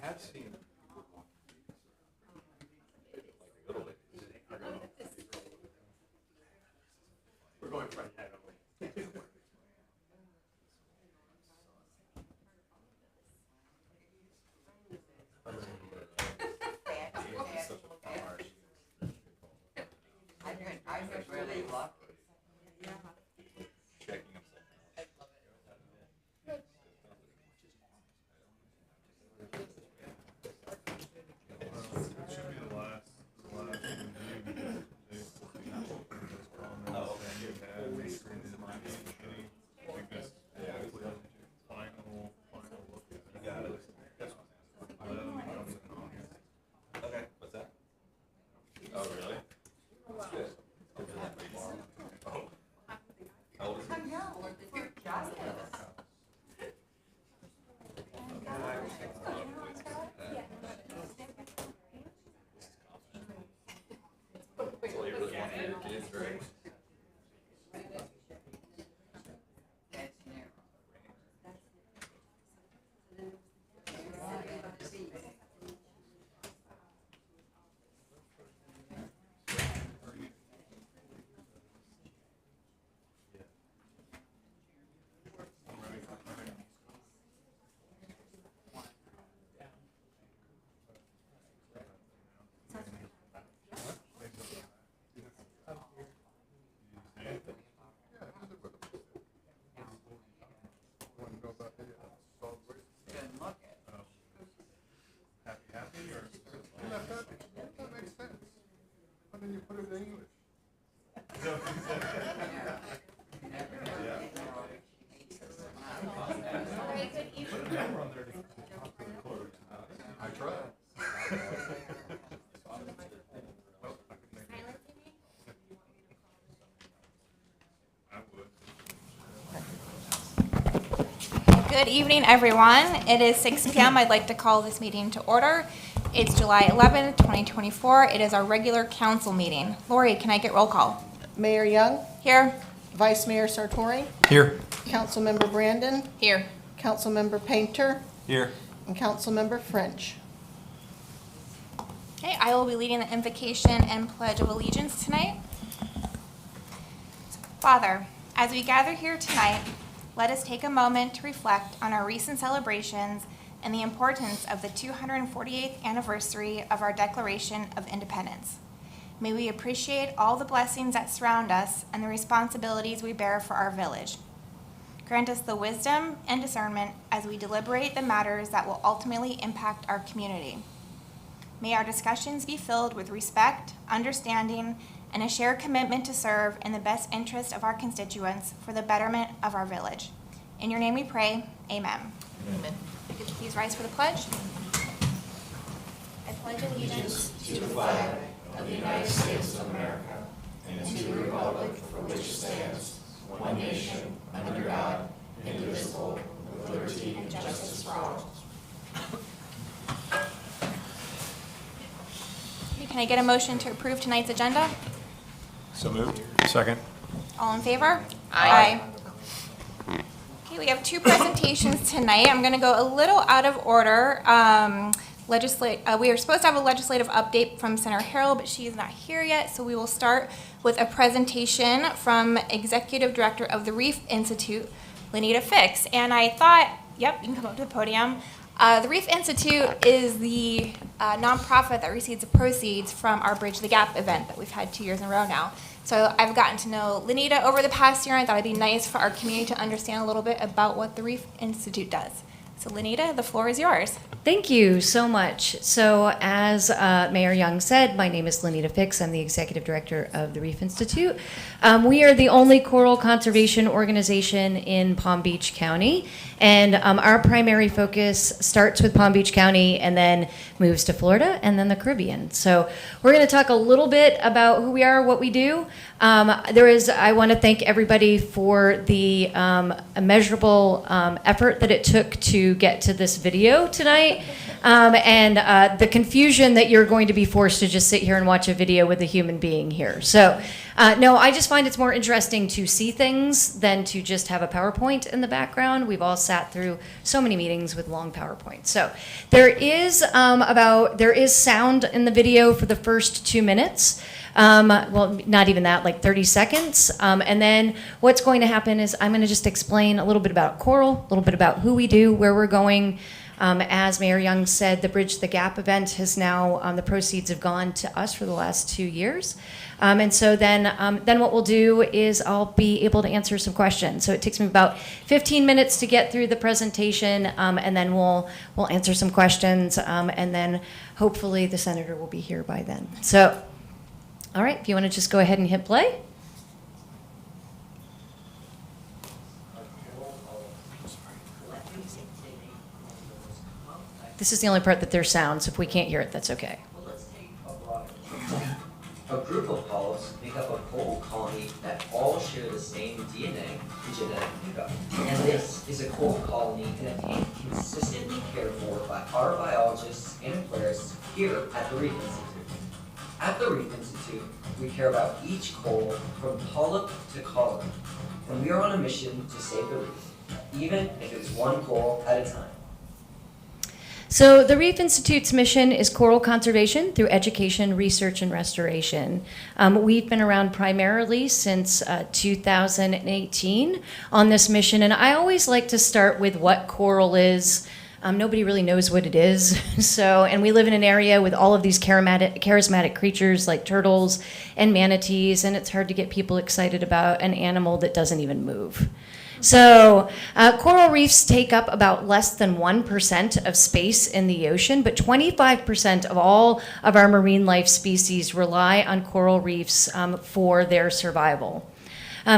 have seen we're going right ahead, aren't we? I've been really lucky. Checking himself. It should be the last review because they comments that you had in any biggest final look at it. You got it. Okay, what's that? Oh, really? What's this? Oh. How old is I know, you're just That's all you really want for your kids, right? Good look at. Happy or? That makes sense. Why didn't you put it in English? I tried. I would. Good evening, everyone. It is 6 p.m. I'd like to call this meeting to order. It's July 11th, 2024. It is our regular council meeting. Lori, can I get roll call? Mayor Young, Here. Vice Mayor Sartori, Here. Councilmember Brandon, Here. Councilmember Painter, Here. and Councilmember French. Okay, I will be leading the invocation and pledge of allegiance tonight. Father, as we gather here tonight, let us take a moment to reflect on our recent celebrations and the importance of the 248th anniversary of our Declaration of Independence. May we appreciate all the blessings that surround us and the responsibilities we bear for our village. Grant us the wisdom and discernment as we deliberate the matters that will ultimately impact our community. May our discussions be filled with respect, understanding, and a shared commitment to serve in the best interest of our constituents for the betterment of our village. In your name we pray, amen. Amen. Could you please rise for the pledge? I pledge allegiance To the flag of the United States of America and to the republic for which it stands, one nation, under God, indivisible, with liberty and justice for all. Okay, can I get a motion to approve tonight's agenda? So moved. Second. All in favor? Aye. Okay, we have two presentations tonight. I'm going to go a little out of order. We are supposed to have a legislative update from Senator Harrell, but she is not here yet, so we will start with a presentation from Executive Director of the Reef Institute, Leneita Fix. And I thought, yep, you can come up to the podium. The Reef Institute is the nonprofit that receives the proceeds from our Bridge the Gap event that we've had 2 years in a row now. So I've gotten to know Leneita over the past year, and I thought it'd be nice for our community to understand a little bit about what the Reef Institute does. So Leneita, the floor is yours. Thank you so much. So as Mayor Young said, my name is Leneita Fix. I'm the Executive Director of the Reef Institute. We are the only coral conservation organization in Palm Beach County. And our primary focus starts with Palm Beach County and then moves to Florida and then the Caribbean. So we're going to talk a little bit about who we are, what we do. I want to thank everybody for the immeasurable effort that it took to get to this video tonight. and the confusion that you're going to be forced to just sit here and watch a video with a human being here. So, no, I just find it's more interesting to see things than to just have a PowerPoint in the background. We've all sat through so many meetings with long PowerPoints. So there is sound in the video for the first 2 minutes. Well, not even that, like 30 seconds. And then what's going to happen is I'm going to just explain a little bit about Coral, a little bit about who we do, where we're going. As Mayor Young said, the Bridge the Gap event has now, the proceeds have gone to us for the last 2 years. And so then what we'll do is I'll be able to answer some questions. So it takes me about 15 minutes to get through the presentation, and then we'll answer some questions, and then hopefully the senator will be here by then. So, all right, if you want to just go ahead and hit play. This is the only part that there's sound, so if we can't hear it, that's okay. A group of polyps make up a coral colony that all share the same DNA and genetic makeup. And this is a coral colony in a tank consistently cared for by our biologists and aquarists here at the Reef Institute. At the Reef Institute, we care about each coral from polyp to colony, and we are on a mission to save the reef, even if it's one coral at a time. So the Reef Institute's mission is coral conservation through education, research, and restoration. We've been around primarily since 2018 on this mission, and I always like to start with what coral is. Nobody really knows what it is. And we live in an area with all of these charismatic creatures like turtles and manatees, and it's hard to get people excited about an animal that doesn't even move. So coral reefs take up about less than 1% of space in the ocean, but 25% of all of our marine life species rely on coral reefs for their survival.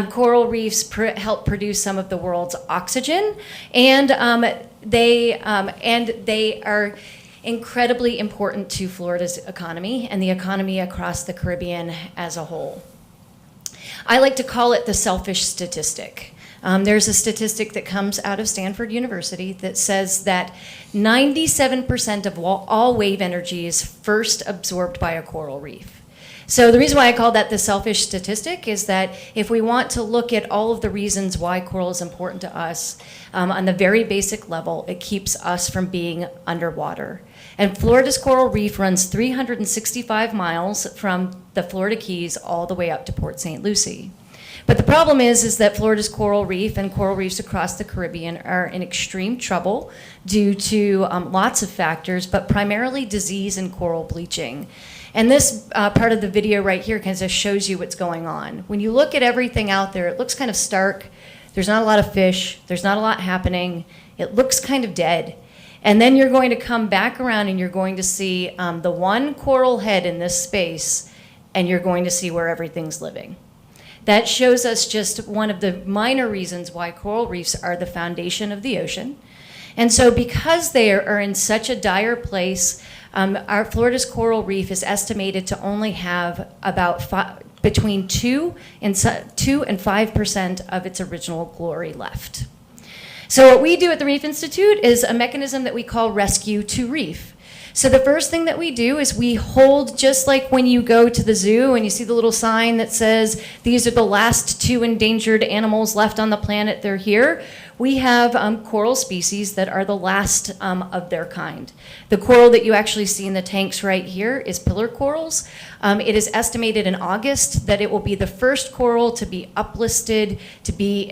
Coral reefs help produce some of the world's oxygen, and they are incredibly important to Florida's economy and the economy across the Caribbean as a whole. I like to call it the selfish statistic. There's a statistic that comes out of Stanford University that says that 97% of all wave energy is first absorbed by a coral reef. So the reason why I call that the selfish statistic is that if we want to look at all of the reasons why coral is important to us, on the very basic level, it keeps us from being underwater. And Florida's coral reef runs 365 miles from the Florida Keys all the way up to Port St. Lucie. But the problem is that Florida's coral reef and coral reefs across the Caribbean are in extreme trouble due to lots of factors, but primarily disease and coral bleaching. And this part of the video right here kind of shows you what's going on. When you look at everything out there, it looks kind of stark. There's not a lot of fish. There's not a lot happening. It looks kind of dead. And then you're going to come back around and you're going to see the one coral head in this space, and you're going to see where everything's living. That shows us just one of the minor reasons why coral reefs are the foundation of the ocean. And so because they are in such a dire place, our Florida's coral reef is estimated to only have about between 2 and 5% of its original glory left. So what we do at the Reef Institute is a mechanism that we call Rescue to Reef. So the first thing that we do is we hold, just like when you go to the zoo and you see the little sign that says, these are the last 2 endangered animals left on the planet, they're here. We have coral species that are the last of their kind. The coral that you actually see in the tanks right here is pillar corals. It is estimated in August that it will be the first coral to be uplisted to be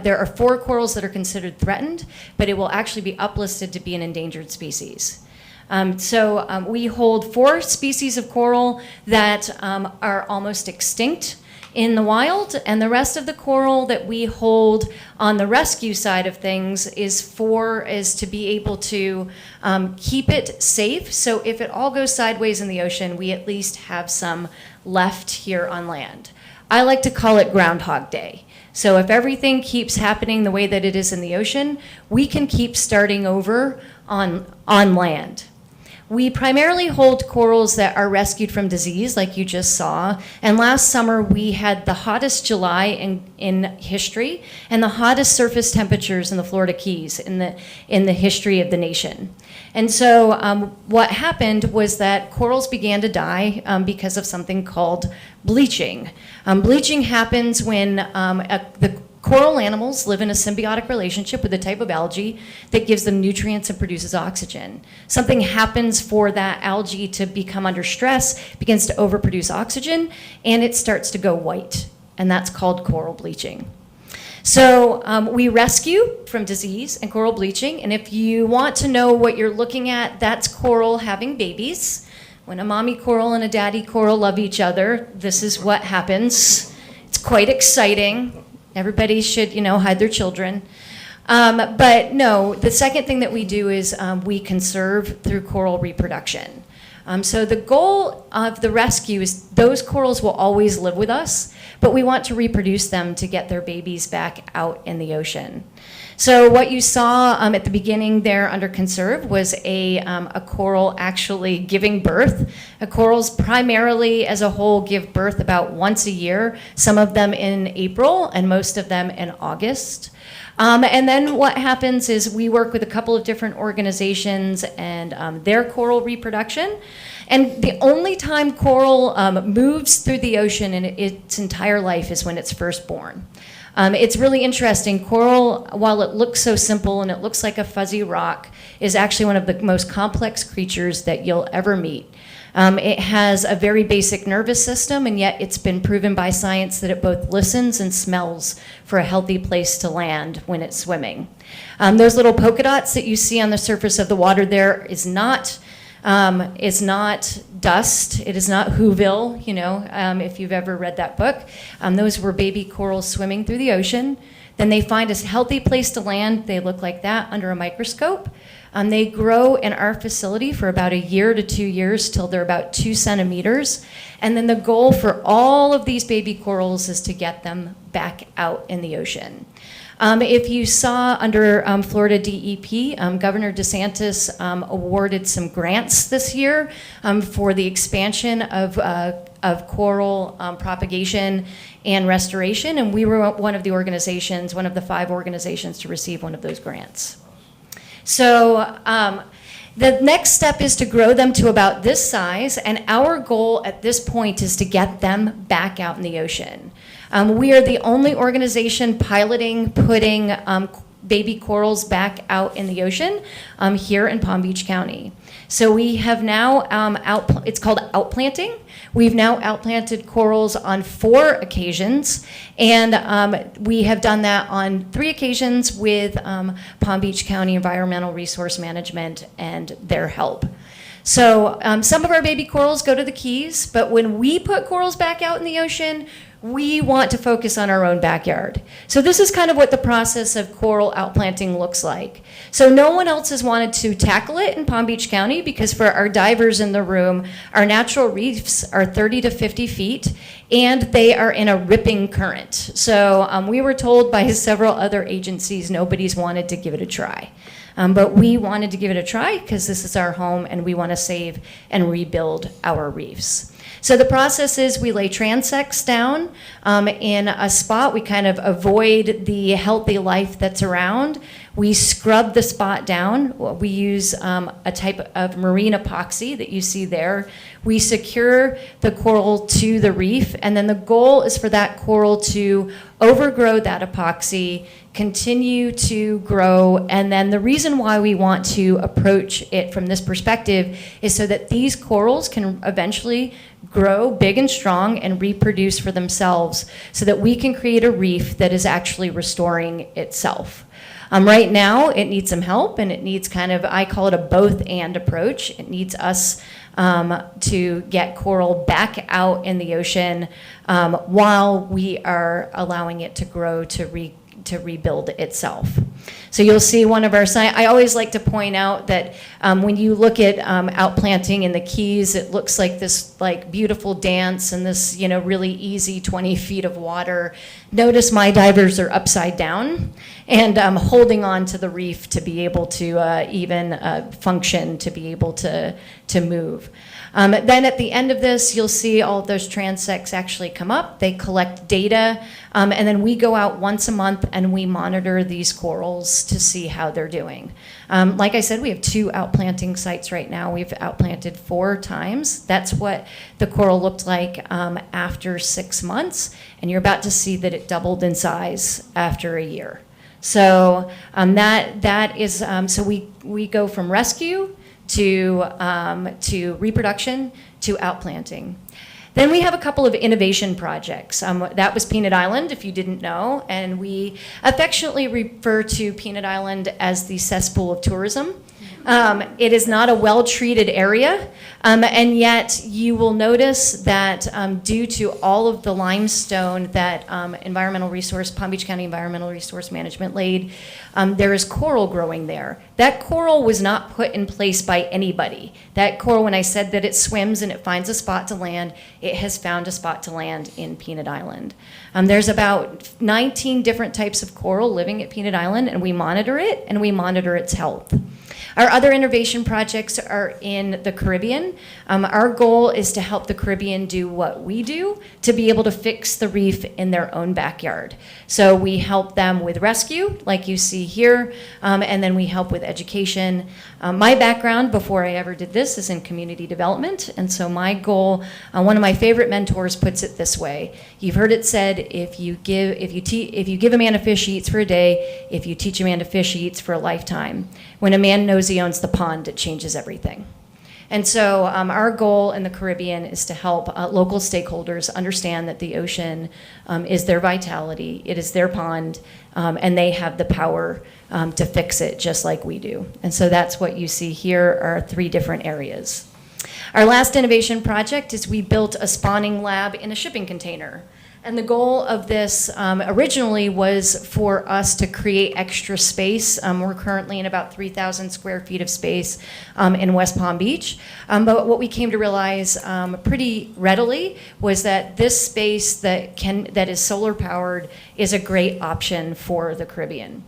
there are 4 corals that are considered threatened, but it will actually be uplisted to be an endangered species. We hold 4 species of coral that are almost extinct in the wild, and the rest of the coral that we hold on the rescue side of things is to be able to keep it safe. So if it all goes sideways in the ocean, we at least have some left here on land. I like to call it Groundhog Day. So if everything keeps happening the way that it is in the ocean, we can keep starting over on land. We primarily hold corals that are rescued from disease, like you just saw. And last summer, we had the hottest July in history and the hottest surface temperatures in the Florida Keys in the history of the nation. And so what happened was that corals began to die because of something called bleaching. Bleaching happens when the coral animals live in a symbiotic relationship with a type of algae that gives them nutrients and produces oxygen. Something happens for that algae to become under stress, begins to overproduce oxygen, and it starts to go white, and that's called coral bleaching. So we rescue from disease and coral bleaching, and if you want to know what you're looking at, that's coral having babies. When a mommy coral and a daddy coral love each other, this is what happens. It's quite exciting. Everybody should, hide their children. But no, the second thing that we do is we conserve through coral reproduction. So the goal of the rescue is those corals will always live with us, but we want to reproduce them to get their babies back out in the ocean. So what you saw at the beginning there under conserve was a coral actually giving birth. Corals primarily as a whole give birth about once a year, some of them in April and most of them in August. And then what happens is we work with a couple of different organizations and their coral reproduction. And the only time coral moves through the ocean in its entire life is when it's first born. It's really interesting. Coral, while it looks so simple and it looks like a fuzzy rock, is actually one of the most complex creatures that you'll ever meet. It has a very basic nervous system, and yet it's been proven by science that it both listens and smells for a healthy place to land when it's swimming. Those little polka dots that you see on the surface of the water there is not dust. It is not Whoville, if you've ever read that book. Those were baby corals swimming through the ocean. Then they find a healthy place to land. They look like that under a microscope. They grow in our facility for about 1 year to 2 years till they're about 2 centimeters. And then the goal for all of these baby corals is to get them back out in the ocean. If you saw under Florida DEP, Governor DeSantis awarded some grants this year for the expansion of coral propagation and restoration, and we were one of the 5 organizations to receive one of those grants. So the next step is to grow them to about this size, and our goal at this point is to get them back out in the ocean. We are the only organization piloting putting baby corals back out in the ocean here in Palm Beach County. So we have now, it's called outplanting. We've now outplanted corals on 4 occasions, and we have done that on 3 occasions with Palm Beach County Environmental Resource Management and their help. So some of our baby corals go to the Keys, but when we put corals back out in the ocean, we want to focus on our own backyard. So this is kind of what the process of coral outplanting looks like. So no one else has wanted to tackle it in Palm Beach County because for our divers in the room, our natural reefs are 30 to 50 feet and they are in a ripping current. So we were told by several other agencies nobody's wanted to give it a try. But we wanted to give it a try because this is our home and we want to save and rebuild our reefs. So the process is we lay transects down in a spot. We kind of avoid the healthy life that's around. We scrub the spot down. We use a type of marine epoxy that you see there. We secure the coral to the reef, and then the goal is for that coral to overgrow that epoxy, continue to grow, and then the reason why we want to approach it from this perspective is so that these corals can eventually grow big and strong and reproduce for themselves so that we can create a reef that is actually restoring itself. Right now, it needs some help, and it needs kind of, I call it a both-and approach. It needs us to get coral back out in the ocean while we are allowing it to grow to to rebuild itself. So you'll see one of our signs. I always like to point out that when you look at outplanting in the Keys, it looks like this like beautiful dance and this, you know, really easy 20 feet of water. Notice my divers are upside down and holding on to the reef to be able to even function, to be able to move. Then at the end of this, you'll see all of those transects actually come up. They collect data, and then we go out once a month and we monitor these corals to see how they're doing. Like I said, we have 2 outplanting sites right now. We've outplanted 4 times. That's what the coral looked like after 6 months, and you're about to see that it doubled in size after a year. So that is so we go from rescue to reproduction to outplanting. Then we have a couple of innovation projects. That was Peanut Island, if you didn't know, and we affectionately refer to Peanut Island as the cesspool of tourism. It is not a well-treated area, and yet you will notice that due to all of the limestone that Palm Beach County Environmental Resource Management laid, there is coral growing there. That coral was not put in place by anybody. That coral, when I said that it swims and it finds a spot to land, it has found a spot to land in Peanut Island. There's about 19 different types of coral living at Peanut Island, and we monitor it, and we monitor its health. Our other innovation projects are in the Caribbean. Our goal is to help the Caribbean do what we do, to be able to fix the reef in their own backyard. So we help them with rescue, like you see here, and then we help with education. My background before I ever did this is in community development, and so my goal, one of my favorite mentors puts it this way. You've heard it said, if you give a man a fish, he eats for a day. If you teach a man to fish, he eats for a lifetime. When a man knows he owns the pond, it changes everything. And so our goal in the Caribbean is to help local stakeholders understand that the ocean is their vitality, it is their pond, and they have the power to fix it just like we do. And so that's what you see here are 3 different areas. Our last innovation project is we built a spawning lab in a shipping container. And the goal of this originally was for us to create extra space. We're currently in about 3,000 square feet of space in West Palm Beach. But what we came to realize pretty readily was that this space that is solar powered is a great option for the Caribbean.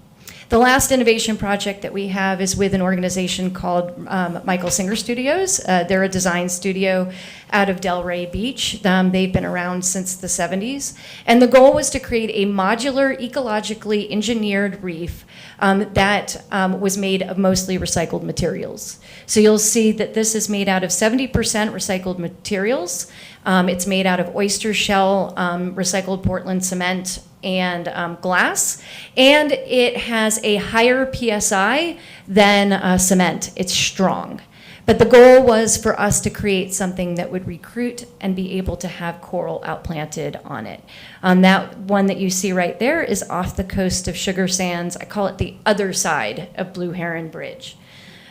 The last innovation project that we have is with an organization called Michael Singer Studios. They're a design studio out of Delray Beach. They've been around since the 70s. And the goal was to create a modular, ecologically engineered reef that was made of mostly recycled materials. So you'll see that this is made out of 70% recycled materials. It's made out of oyster shell, recycled Portland cement, and glass, and it has a higher PSI than cement. It's strong. But the goal was for us to create something that would recruit and be able to have coral outplanted on it. That one that you see right there is off the coast of Sugar Sands. I call it the other side of Blue Heron Bridge.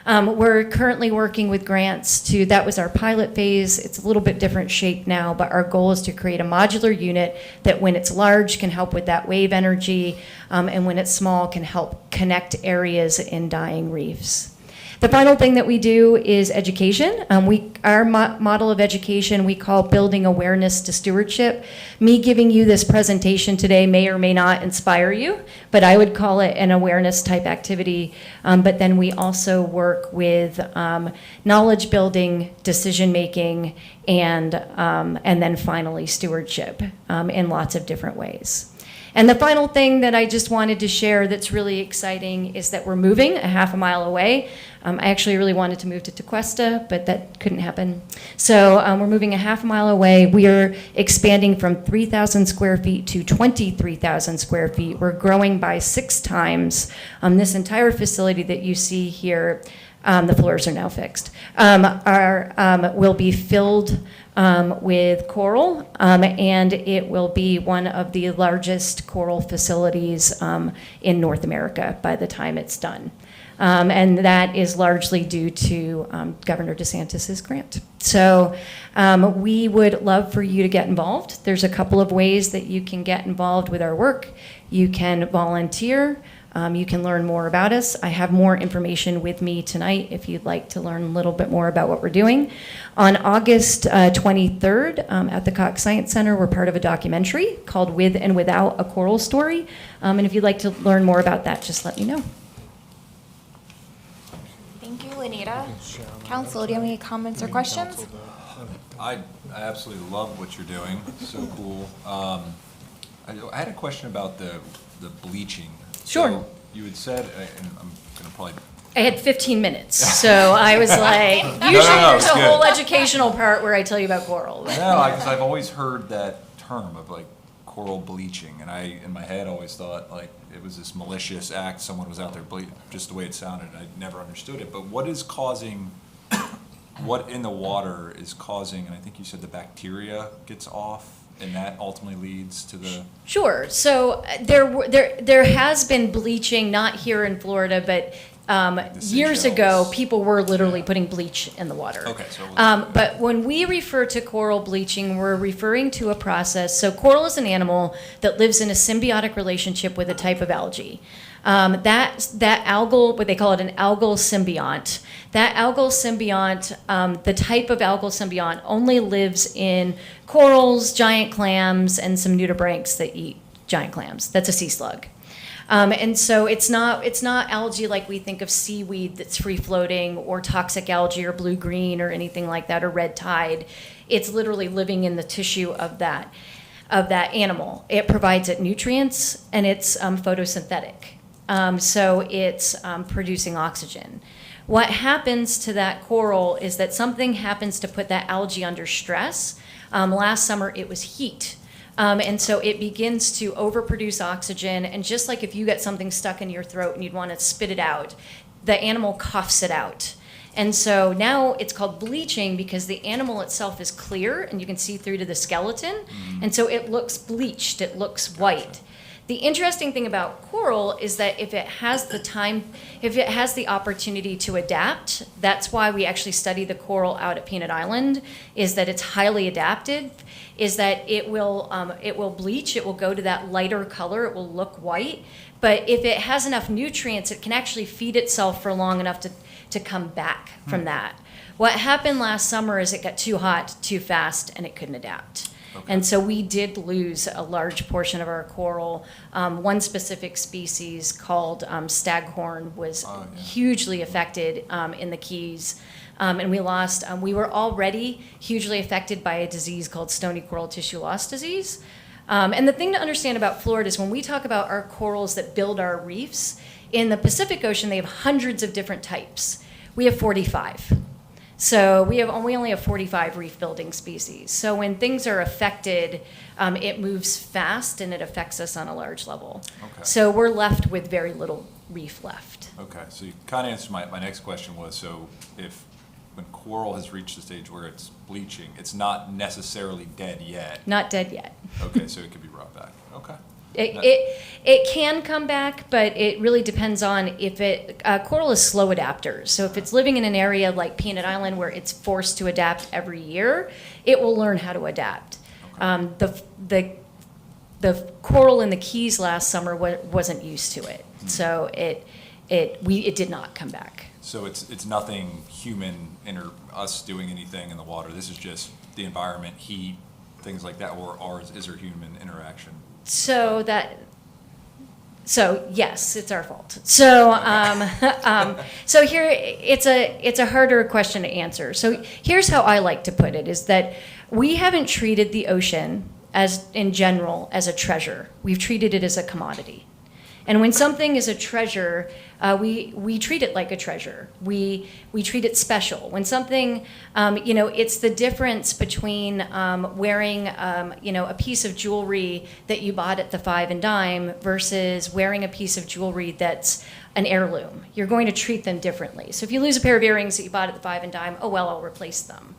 We're currently working with grants that was our pilot phase. It's a little bit different shape now, but our goal is to create a modular unit that when it's large can help with that wave energy, and when it's small can help connect areas in dying reefs. The final thing that we do is education. Our model of education we call building awareness to stewardship. Me giving you this presentation today may or may not inspire you, but I would call it an awareness type activity. But then we also work with knowledge building, decision making, and then finally stewardship in lots of different ways. And the final thing that I just wanted to share that's really exciting is that we're moving a half a mile away. I actually really wanted to move to Tequesta, but that couldn't happen. So we're moving a half a mile away. We are expanding from 3,000 square feet to 23,000 square feet. We're growing by 6 times. This entire facility that you see here, the floors are now fixed, will be filled with coral, and it will be one of the largest coral facilities in North America by the time it's done. And that is largely due to Governor DeSantis's grant. So we would love for you to get involved. There's a couple of ways that you can get involved with our work. You can volunteer. You can learn more about us. I have more information with me tonight if you'd like to learn a little bit more about what we're doing. On August 23rd at the Cox Science Center, we're part of a documentary called With and Without a Coral Story. And if you'd like to learn more about that, just let me know. Thank you, Leneita. Council, do you have any comments or questions? I absolutely love what you're doing. So cool. I had a question about the bleaching. Sure. So you had said, and I'm gonna probably. I had 15 minutes, so I was like, usually no, there's it's a good. whole educational part where I tell you about coral. No, because I've always heard that term of like coral bleaching, and I, in my head, always thought like it was this malicious act. Someone was out there just the way it sounded. I never understood it. But what is causing? What in the water is causing? And I think you said the bacteria gets off. And that ultimately leads to the. Sure. So there has been bleaching, not here in Florida, but years ago, people were literally putting bleach in the water. Okay. So. But when we refer to coral bleaching, we're referring to a process. So coral is an animal that lives in a symbiotic relationship with a type of algae. That algal, what they call it, an algal symbiont. That algal symbiont, the type of algal symbiont, only lives in corals, giant clams, and some nudibranchs that eat giant clams. That's a sea slug. And so it's not algae like we think of seaweed that's free floating, or toxic algae, or blue-green, or anything like that, or red tide. It's literally living in the tissue of that animal. It provides it nutrients, and it's photosynthetic. So it's producing oxygen. What happens to that coral is that something happens to put that algae under stress. Last summer it was heat. And so it begins to overproduce oxygen, and just like if you get something stuck in your throat and you'd want to spit it out, the animal coughs it out. And so now it's called bleaching because the animal itself is clear and you can see through to the skeleton. And so it looks bleached, it looks white. The interesting thing about coral is that if it has the opportunity to adapt, that's why we actually study the coral out at Peanut Island, is that it's highly adaptive, is that it will bleach, it will go to that lighter color, it will look white, but if it has enough nutrients, it can actually feed itself for long enough to come back from that. What happened last summer is it got too hot, too fast, and it couldn't adapt. Okay. And so we did lose a large portion of our coral. One specific species called staghorn was hugely affected in the Keys. And we lost, we were already hugely affected by a disease called stony coral tissue loss disease. And the thing to understand about Florida is when we talk about our corals that build our reefs, in the Pacific Ocean, they have hundreds of different types. We have 45. So we only have 45 reef building species. So when things are affected, it moves fast and it affects us on a large level. Okay. So we're left with very little reef left. Okay, so you kind of answered my next question was, so when coral has reached the stage where it's bleaching, it's not necessarily dead yet. Not dead yet. Okay, so it could be brought back. Okay. It can come back, but it really depends on if coral is slow adapters. So if it's living in an area like Peanut Island where it's forced to adapt every year, it will learn how to adapt. Okay. The coral in the Keys last summer wasn't used to it, so it did not come back. So it's nothing human or us doing anything in the water. This is just the environment, heat, things like that, or is there human interaction? So yes, it's our fault. So so here it's a harder question to answer. So here's how I like to put it: is that we haven't treated the ocean in general as a treasure. We've treated it as a commodity. And when something is a treasure, we treat it like a treasure. We treat it special. When something, it's the difference between wearing, a piece of jewelry that you bought at the Five and Dime versus wearing a piece of jewelry that's an heirloom. You're going to treat them differently. So if you lose a pair of earrings that you bought at the Five and Dime, I'll replace them.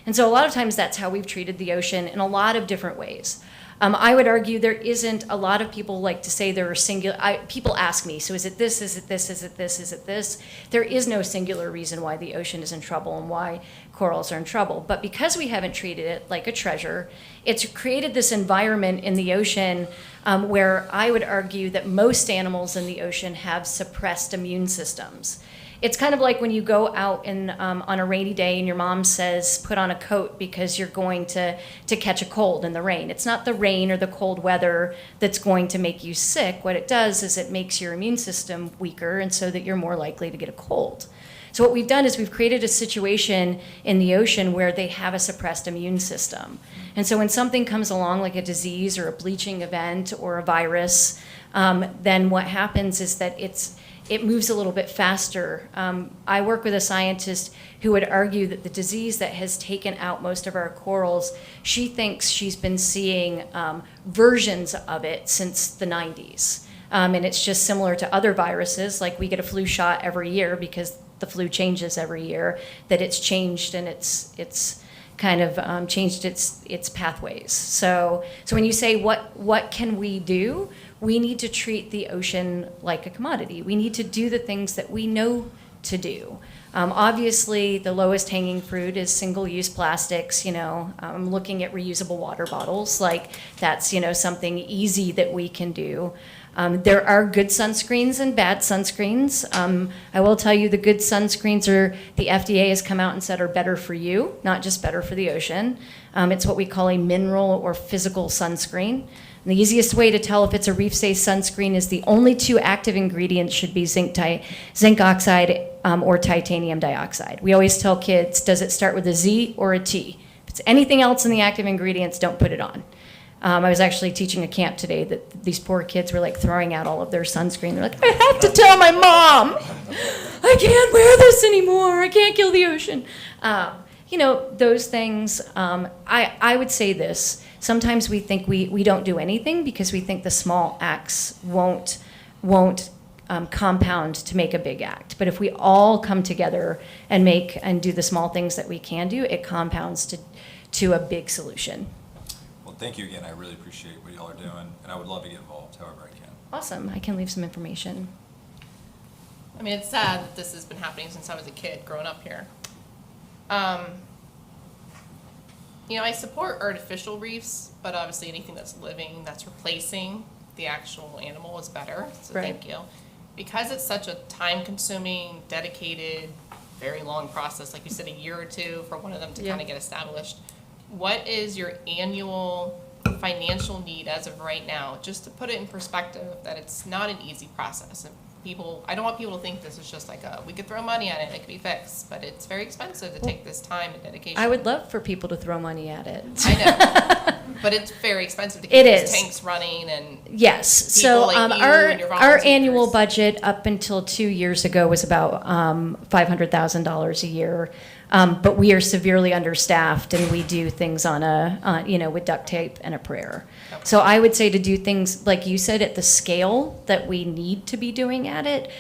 And so a lot of times that's how we've treated the ocean in a lot of different ways. I would argue there isn't, a lot of people like to say there are singular, people ask me, so is it this, is it this, is it this, is it this? There is no singular reason why the ocean is in trouble and why corals are in trouble. But because we haven't treated it like a treasure, it's created this environment in the ocean where I would argue that most animals in the ocean have suppressed immune systems. It's kind of like when you go out and on a rainy day and your mom says, put on a coat because you're going to catch a cold in the rain. It's not the rain or the cold weather that's going to make you sick. What it does is it makes your immune system weaker, and so that you're more likely to get a cold. So what we've done is we've created a situation in the ocean where they have a suppressed immune system. And so when something comes along like a disease or a bleaching event or a virus, then what happens is that it moves a little bit faster. I work with a scientist who would argue that the disease that has taken out most of our corals, she thinks she's been seeing versions of it since the 90s. And it's just similar to other viruses, like we get a flu shot every year because the flu changes every year, that it's changed and it's kind of changed its pathways. So when you say what can we do, we need to treat the ocean like a commodity. We need to do the things that we know to do. Obviously, the lowest hanging fruit is single-use plastics. I'm looking at reusable water bottles. Like that's something easy that we can do. There are good sunscreens and bad sunscreens. I will tell you the good sunscreens the FDA has come out and said are better for you, not just better for the ocean. It's what we call a mineral or physical sunscreen. And the easiest way to tell if it's a reef-safe sunscreen is the only two active ingredients should be zinc oxide or titanium dioxide. We always tell kids, does it start with a Z or a T? If it's anything else in the active ingredients, don't put it on. I was actually teaching a camp today that these poor kids were like throwing out all of their sunscreen. They're like, I have to tell my mom, I can't wear this anymore. I can't kill the ocean. Those things, I would say this. Sometimes we think we don't do anything because we think the small acts won't compound to make a big act. But if we all come together and do the small things that we can do, it compounds to a big solution. Well, thank you again. I really appreciate what y'all are doing, and I would love to get involved however I can. Awesome. I can leave some information. I mean, it's sad that this has been happening since I was a kid growing up here. I support artificial reefs, but obviously anything that's living, that's replacing the actual animal is better, so Right. Thank you. Because it's such a time-consuming, dedicated, very long process, like you said, a year or two for one of them to Yeah. kind of get established, what is your annual financial need as of right now? Just to put it in perspective, that it's not an easy process. And I don't want people to think this is just like we could throw money at it and it could be fixed, but it's very expensive to take this time and dedication. I would love for people to throw money at it. I know, but it's very expensive to keep It these is. tanks running and Yes. So like you and your our volunteers. annual budget up until 2 years ago was about $500,000 a year. But we are severely understaffed, and we do things with duct tape and a prayer. Okay. So I would say to do things, like you said, at the scale that we need to be doing at it,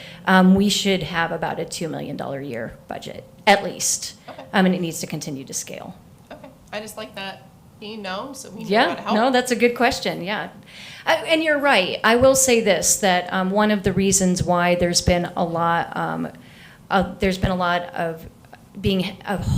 we should have about a $2 million a year budget, at least. Okay. And it needs to continue to scale. Okay, I just like that being known, so we know how to Yeah, help. no, that's a good question, yeah. And you're right. I will say this, that one of the reasons why there's been a lot of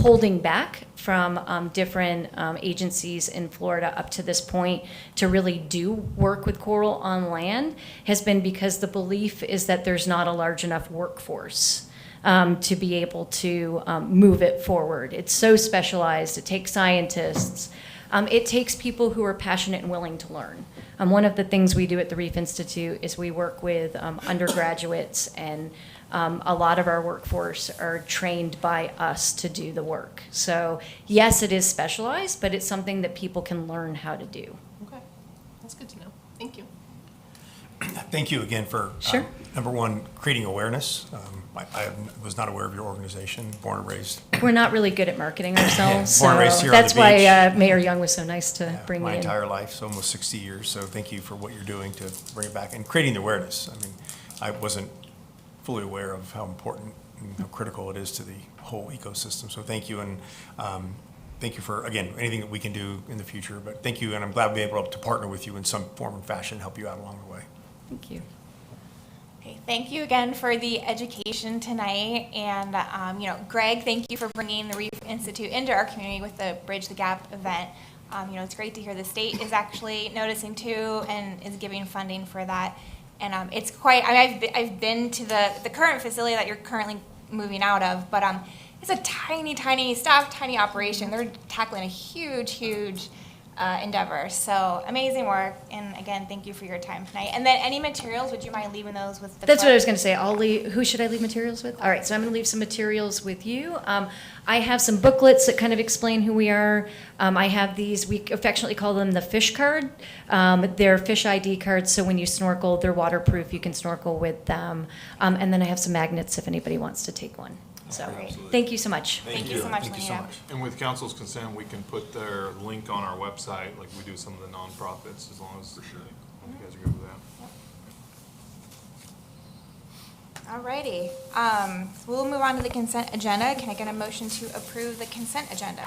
holding back from different agencies in Florida up to this point to really do work with coral on land has been because the belief is that there's not a large enough workforce to be able to move it forward. It's so specialized. It takes scientists. It takes people who are passionate and willing to learn. One of the things we do at the Reef Institute is we work with undergraduates, and a lot of our workforce are trained by us to do the work. So yes, it is specialized, but it's something that people can learn how to do. Okay, that's good to know. Thank you. Thank you again for, Sure. Number one, creating awareness. I was not aware of your organization, born and raised. We're not really good at marketing ourselves, Born and raised so here on that's the why beach. Mayor Young was so nice to bring My me in. entire life, so almost 60 years. So thank you for what you're doing to bring it back and creating the awareness. I mean, I wasn't fully aware of how important and how critical it is to the whole ecosystem. So thank you. And thank you for, again, anything that we can do in the future. But thank you, and I'm glad to be able to partner with you in some form and fashion, help you out along the way. Thank you. Okay, thank you again for the education tonight, and Greg, thank you for bringing the Reef Institute into our community with the Bridge the Gap event. It's great to hear the state is actually noticing too and is giving funding for that. And it's quite. I mean, I've been to the current facility that you're currently moving out of, but it's a tiny staff, tiny operation. They're tackling a huge endeavor. So amazing work, and again, thank you for your time tonight. And then any materials, would you mind leaving those with the That's what I clerk? was going to say. I'll leave. Who should I leave materials with? All right, so I'm going to leave some materials with you. I have some booklets that kind of explain who we are. I have these. We affectionately call them the fish card. They're fish ID cards, so when you snorkel, they're waterproof. You can snorkel with them. And then I have some magnets if anybody wants to take one. So thank you so much. Thank you so much, Thank you so Leneita. much. And with council's consent, we can put their link on our website, like we do some of the nonprofits, as long as you guys are good with that. Alrighty, we'll move on to the consent agenda. Can I get a motion to approve the consent agenda?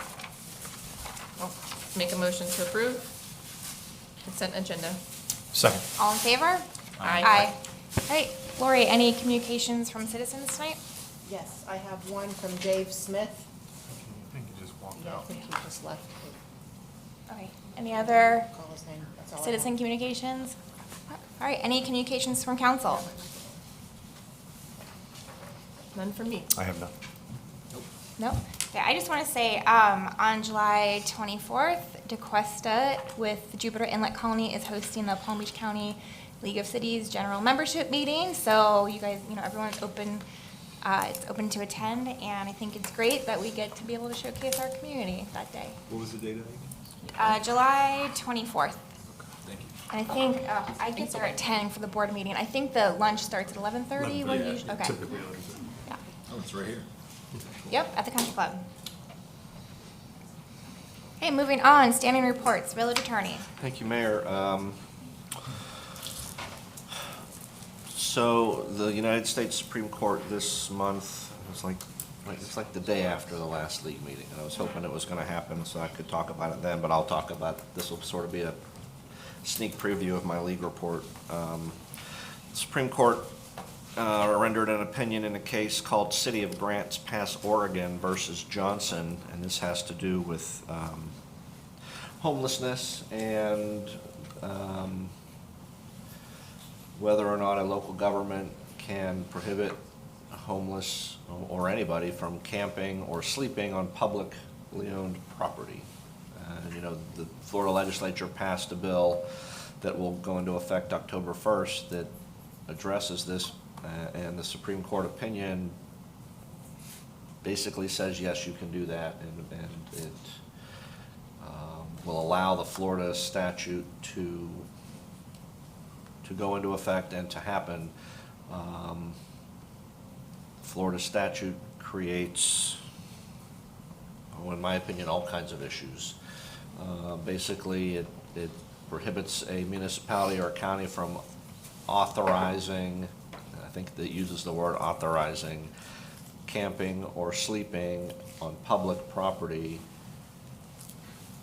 Make a motion to approve consent agenda. Second. All in favor? Aye. All right, Lori, any communications from citizens tonight? Yes, I have one from Dave Smith. I think you just walked Yeah, I out. think he just left. Okay, any other Call his name. That's all I citizen have. communications? All right, any communications from council? None for me. I have none. No? Okay, I just want to say, on July 24th, DeQuesta with Jupiter Inlet Colony is hosting the Palm Beach County League of Cities General Membership Meeting. So you guys, everyone's open, it's open to attend, and I think it's great that we get to be able to showcase our community that day. What was the date of that? July 24th. Thank you. And I think, I get there at 10 for the board meeting. I think the lunch starts at 11:30. What do you, okay. Typically, Yeah. oh, it's right here. Yep, at the country club. Okay, moving on, standing reports, village attorney. Thank you, Mayor. So the United States Supreme Court this month, it's like the day after the last league meeting. And I was hoping it was going to happen so I could talk about it then, but I'll talk about, this will sort of be a sneak preview of my league report. The Supreme Court rendered an opinion in a case called City of Grants Pass, Oregon versus Johnson, and this has to do with homelessness and whether or not a local government can prohibit homeless or anybody from camping or sleeping on publicly owned property. The Florida legislature passed a bill that will go into effect October 1st that addresses this, and the Supreme Court opinion basically says, yes, you can do that, and it will allow the Florida statute to go into effect and to happen. Florida statute creates, in my opinion, all kinds of issues. Basically, it prohibits a municipality or a county from authorizing, I think it uses the word authorizing, camping or sleeping on public property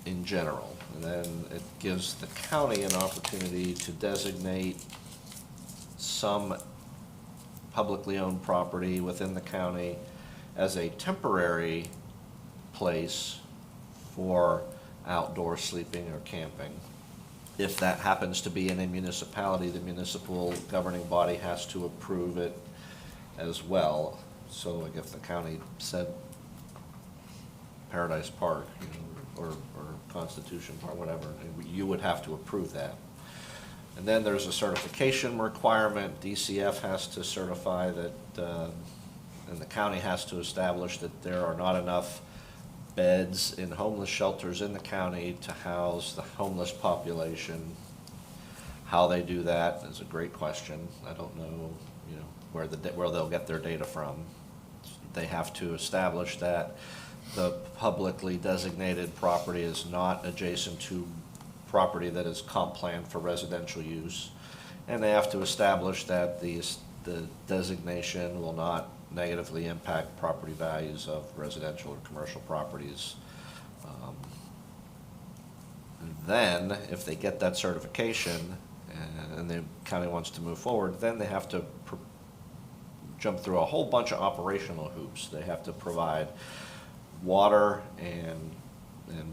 in general. And then it gives the county an opportunity to designate some publicly owned property within the county as a temporary place for outdoor sleeping or camping. If that happens to be in a municipality, the municipal governing body has to approve it as well. So like if the county said Paradise Park, or Constitution Park, whatever, you would have to approve that. And then there's a certification requirement. DCF has to certify that, and the county has to establish that there are not enough beds in homeless shelters in the county to house the homeless population. How they do that is a great question. I don't know, where they'll get their data from. They have to establish that the publicly designated property is not adjacent to property that is comp planned for residential use. And they have to establish that the designation will not negatively impact property values of residential or commercial properties Then, if they get that certification and the county wants to move forward, then they have to jump through a whole bunch of operational hoops. They have to provide water and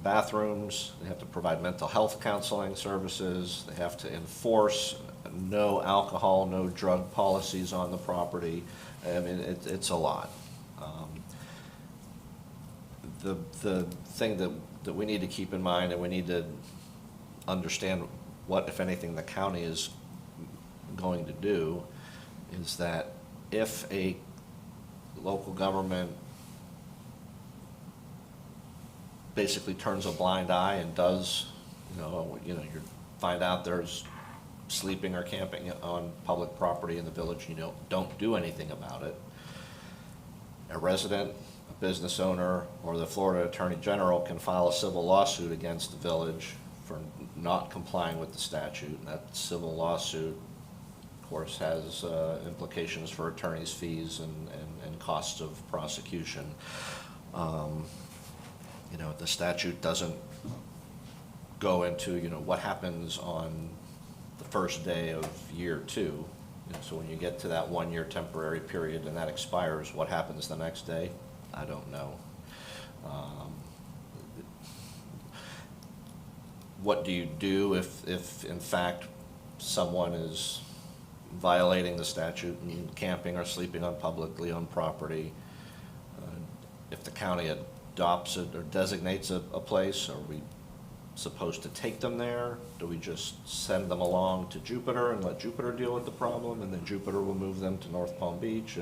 bathrooms. They have to provide mental health counseling services. They have to enforce no alcohol, no drug policies on the property. I mean, it's a lot. The thing that we need to keep in mind, and we need to understand what, if anything, the county is going to do, is that if a local government basically turns a blind eye and does, you find out there's sleeping or camping on public property in the village, don't do anything about it, a resident, a business owner, or the Florida Attorney General can file a civil lawsuit against the village for not complying with the statute. And that civil lawsuit, of course, has implications for attorney's fees and costs of prosecution. The statute doesn't go into, what happens on the first day of year 2. So when you get to that 1-year temporary period and that expires, what happens the next day? I don't know. What do you do if in fact someone is violating the statute and camping or sleeping on publicly owned property? If the county adopts it or designates a place, are we supposed to take them there? Do we just send them along to Jupiter and let Jupiter deal with the problem, and then Jupiter will move them to North Palm Beach?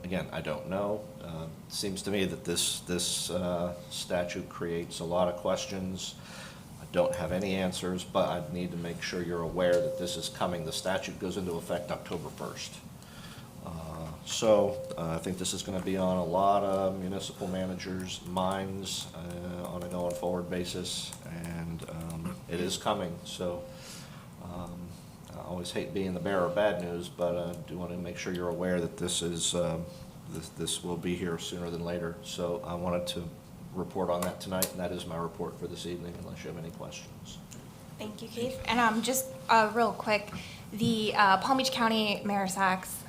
Again, I don't know. It seems to me that this statute creates a lot of questions. I don't have any answers, but I need to make sure you're aware that this is coming. The statute goes into effect October 1st. So I think this is going to be on a lot of municipal managers' minds on a going forward basis, and it is coming. So I always hate being the bearer of bad news, but I do want to make sure you're aware that this is this will be here sooner than later. So I wanted to report on that tonight, and that is my report for this evening, unless you have any questions. Thank you, Keith. And just real quick, the Palm Beach County Mayor Sachs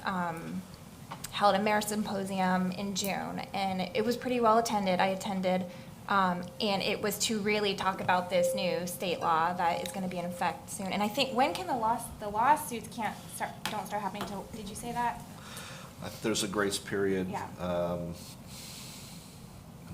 held a mayor symposium in June, and it was pretty well attended. I attended, and it was to really talk about this new state law that is going to be in effect soon. And I think, when can the lawsuits don't start happening until, did you say that? There's a grace period. Yeah. I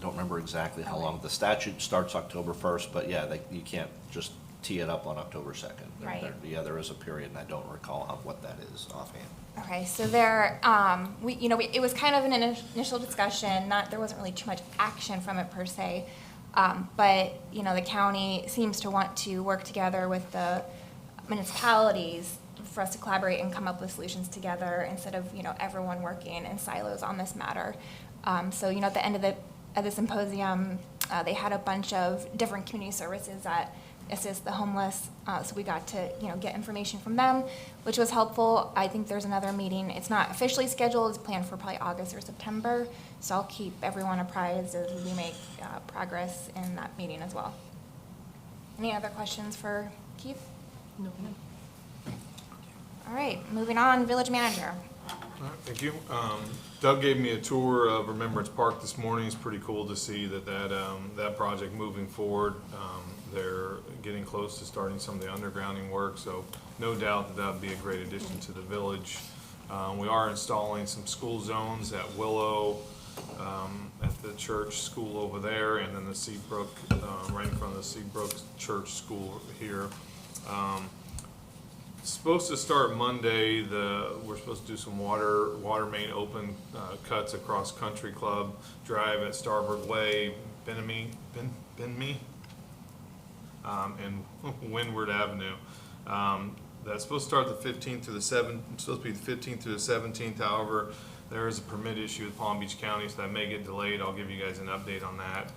don't remember exactly how long. The statute starts October 1st, but yeah, you can't just tee it up on October 2nd. Right. There is a period, and I don't recall what that is offhand. Okay, so there, it was kind of an initial discussion. There wasn't really too much action from it per se, but the county seems to want to work together with the municipalities for us to collaborate and come up with solutions together instead of everyone working in silos on this matter. So at the end of the symposium, they had a bunch of different community services that assist the homeless, so we got to get information from them, which was helpful. I think there's another meeting. It's not officially scheduled. It's planned for probably August or September, so I'll keep everyone apprised as we make progress in that meeting as well. Any other questions for Keith? No. All right, moving on, village manager. All right, thank you. Doug gave me a tour of Remembrance Park this morning. It's pretty cool to see that project moving forward. They're getting close to starting some of the undergrounding work, so no doubt that would be a great addition to the village. We are installing some school zones at Willow, at the church school over there, and then the Seabrook, right in front of the Seabrook Church School here. It's supposed to start Monday. We're supposed to do some water main open cuts across Country Club Drive at Starboard Way, Benemy, and Windward Avenue. That's supposed to start the 15th through the 7th. It's supposed to be the 15th through the 17th. However, there is a permit issue with Palm Beach County, so that may get delayed. I'll give you guys an update on that.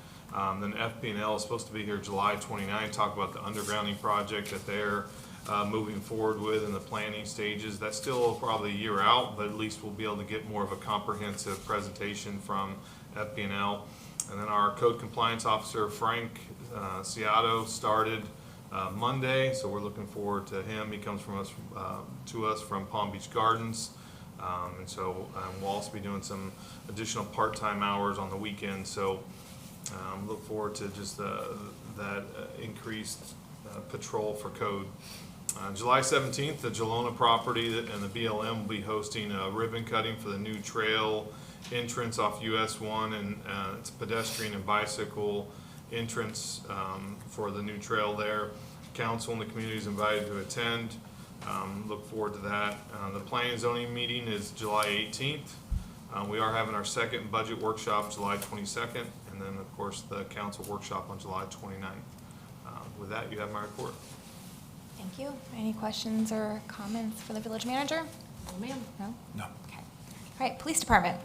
Then FP&L is supposed to be here July 29th. Talk about the undergrounding project that they're moving forward with in the planning stages. That's still probably a year out, but at least we'll be able to get more of a comprehensive presentation from FP&L. And then our code compliance officer, Frank Ciato, started Monday, so we're looking forward to him. He comes to us from Palm Beach Gardens. And so we'll also be doing some additional part-time hours on the weekend. So look forward to just that increased patrol for code. July 17th, the Gelona property and the BLM will be hosting a ribbon cutting for the new trail entrance off US 1, and it's pedestrian and bicycle entrance for the new trail there. Council and the community is invited to attend. Look forward to that. The planning and zoning meeting is July 18th. We are having our second budget workshop July 22nd, and then of course the council workshop on July 29th. With that, you have my report. Thank you. Any questions or comments for the village manager? No, ma'am. No? No. Okay. All right, police department.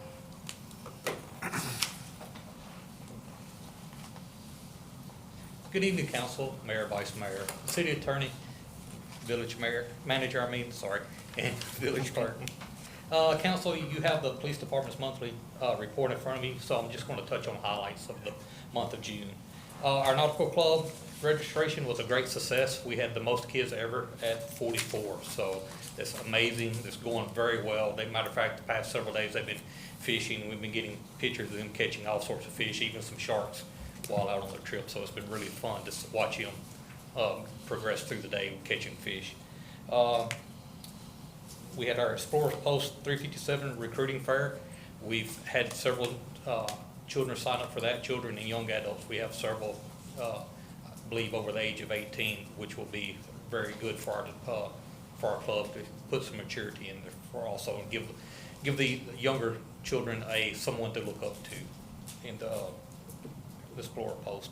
Good evening, council, mayor, vice mayor, city attorney, village manager, and village clerk. Council, you have the police department's monthly report in front of me, so I'm just going to touch on highlights of the month of June. Our nautical club registration was a great success. We had the most kids ever at 44, so it's amazing. It's going very well. Matter of fact, the past several days they've been fishing. We've been getting pictures of them catching all sorts of fish, even some sharks, while out on their trip. So it's been really fun to watch them progress through the day catching fish. We had our Explorers Post 357 recruiting fair. We've had several children sign up for that, children and young adults. We have several, I believe, over the age of 18, which will be very good for our club to put some maturity in there for also, and give the younger children someone to look up to in the Explorer Post.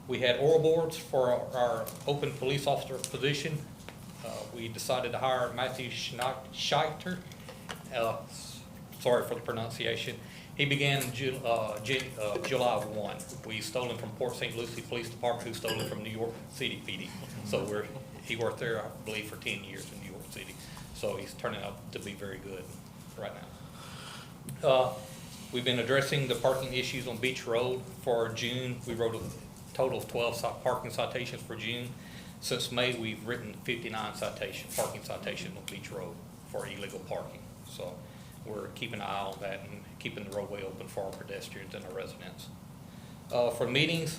We had oral boards for our open police officer position. We decided to hire Matthew Scheiter. Sorry for the pronunciation. He began July 1. We stole him from Port St. Lucie Police Department, who stole him from New York City PD. So he worked there, I believe, for 10 years in New York City. So he's turning out to be very good right now. We've been addressing the parking issues on Beach Road for June. We wrote a total of 12 parking citations for June. Since May, we've written 59 parking citations on Beach Road for illegal parking. So we're keeping an eye on that and keeping the roadway open for our pedestrians and our residents. For meetings,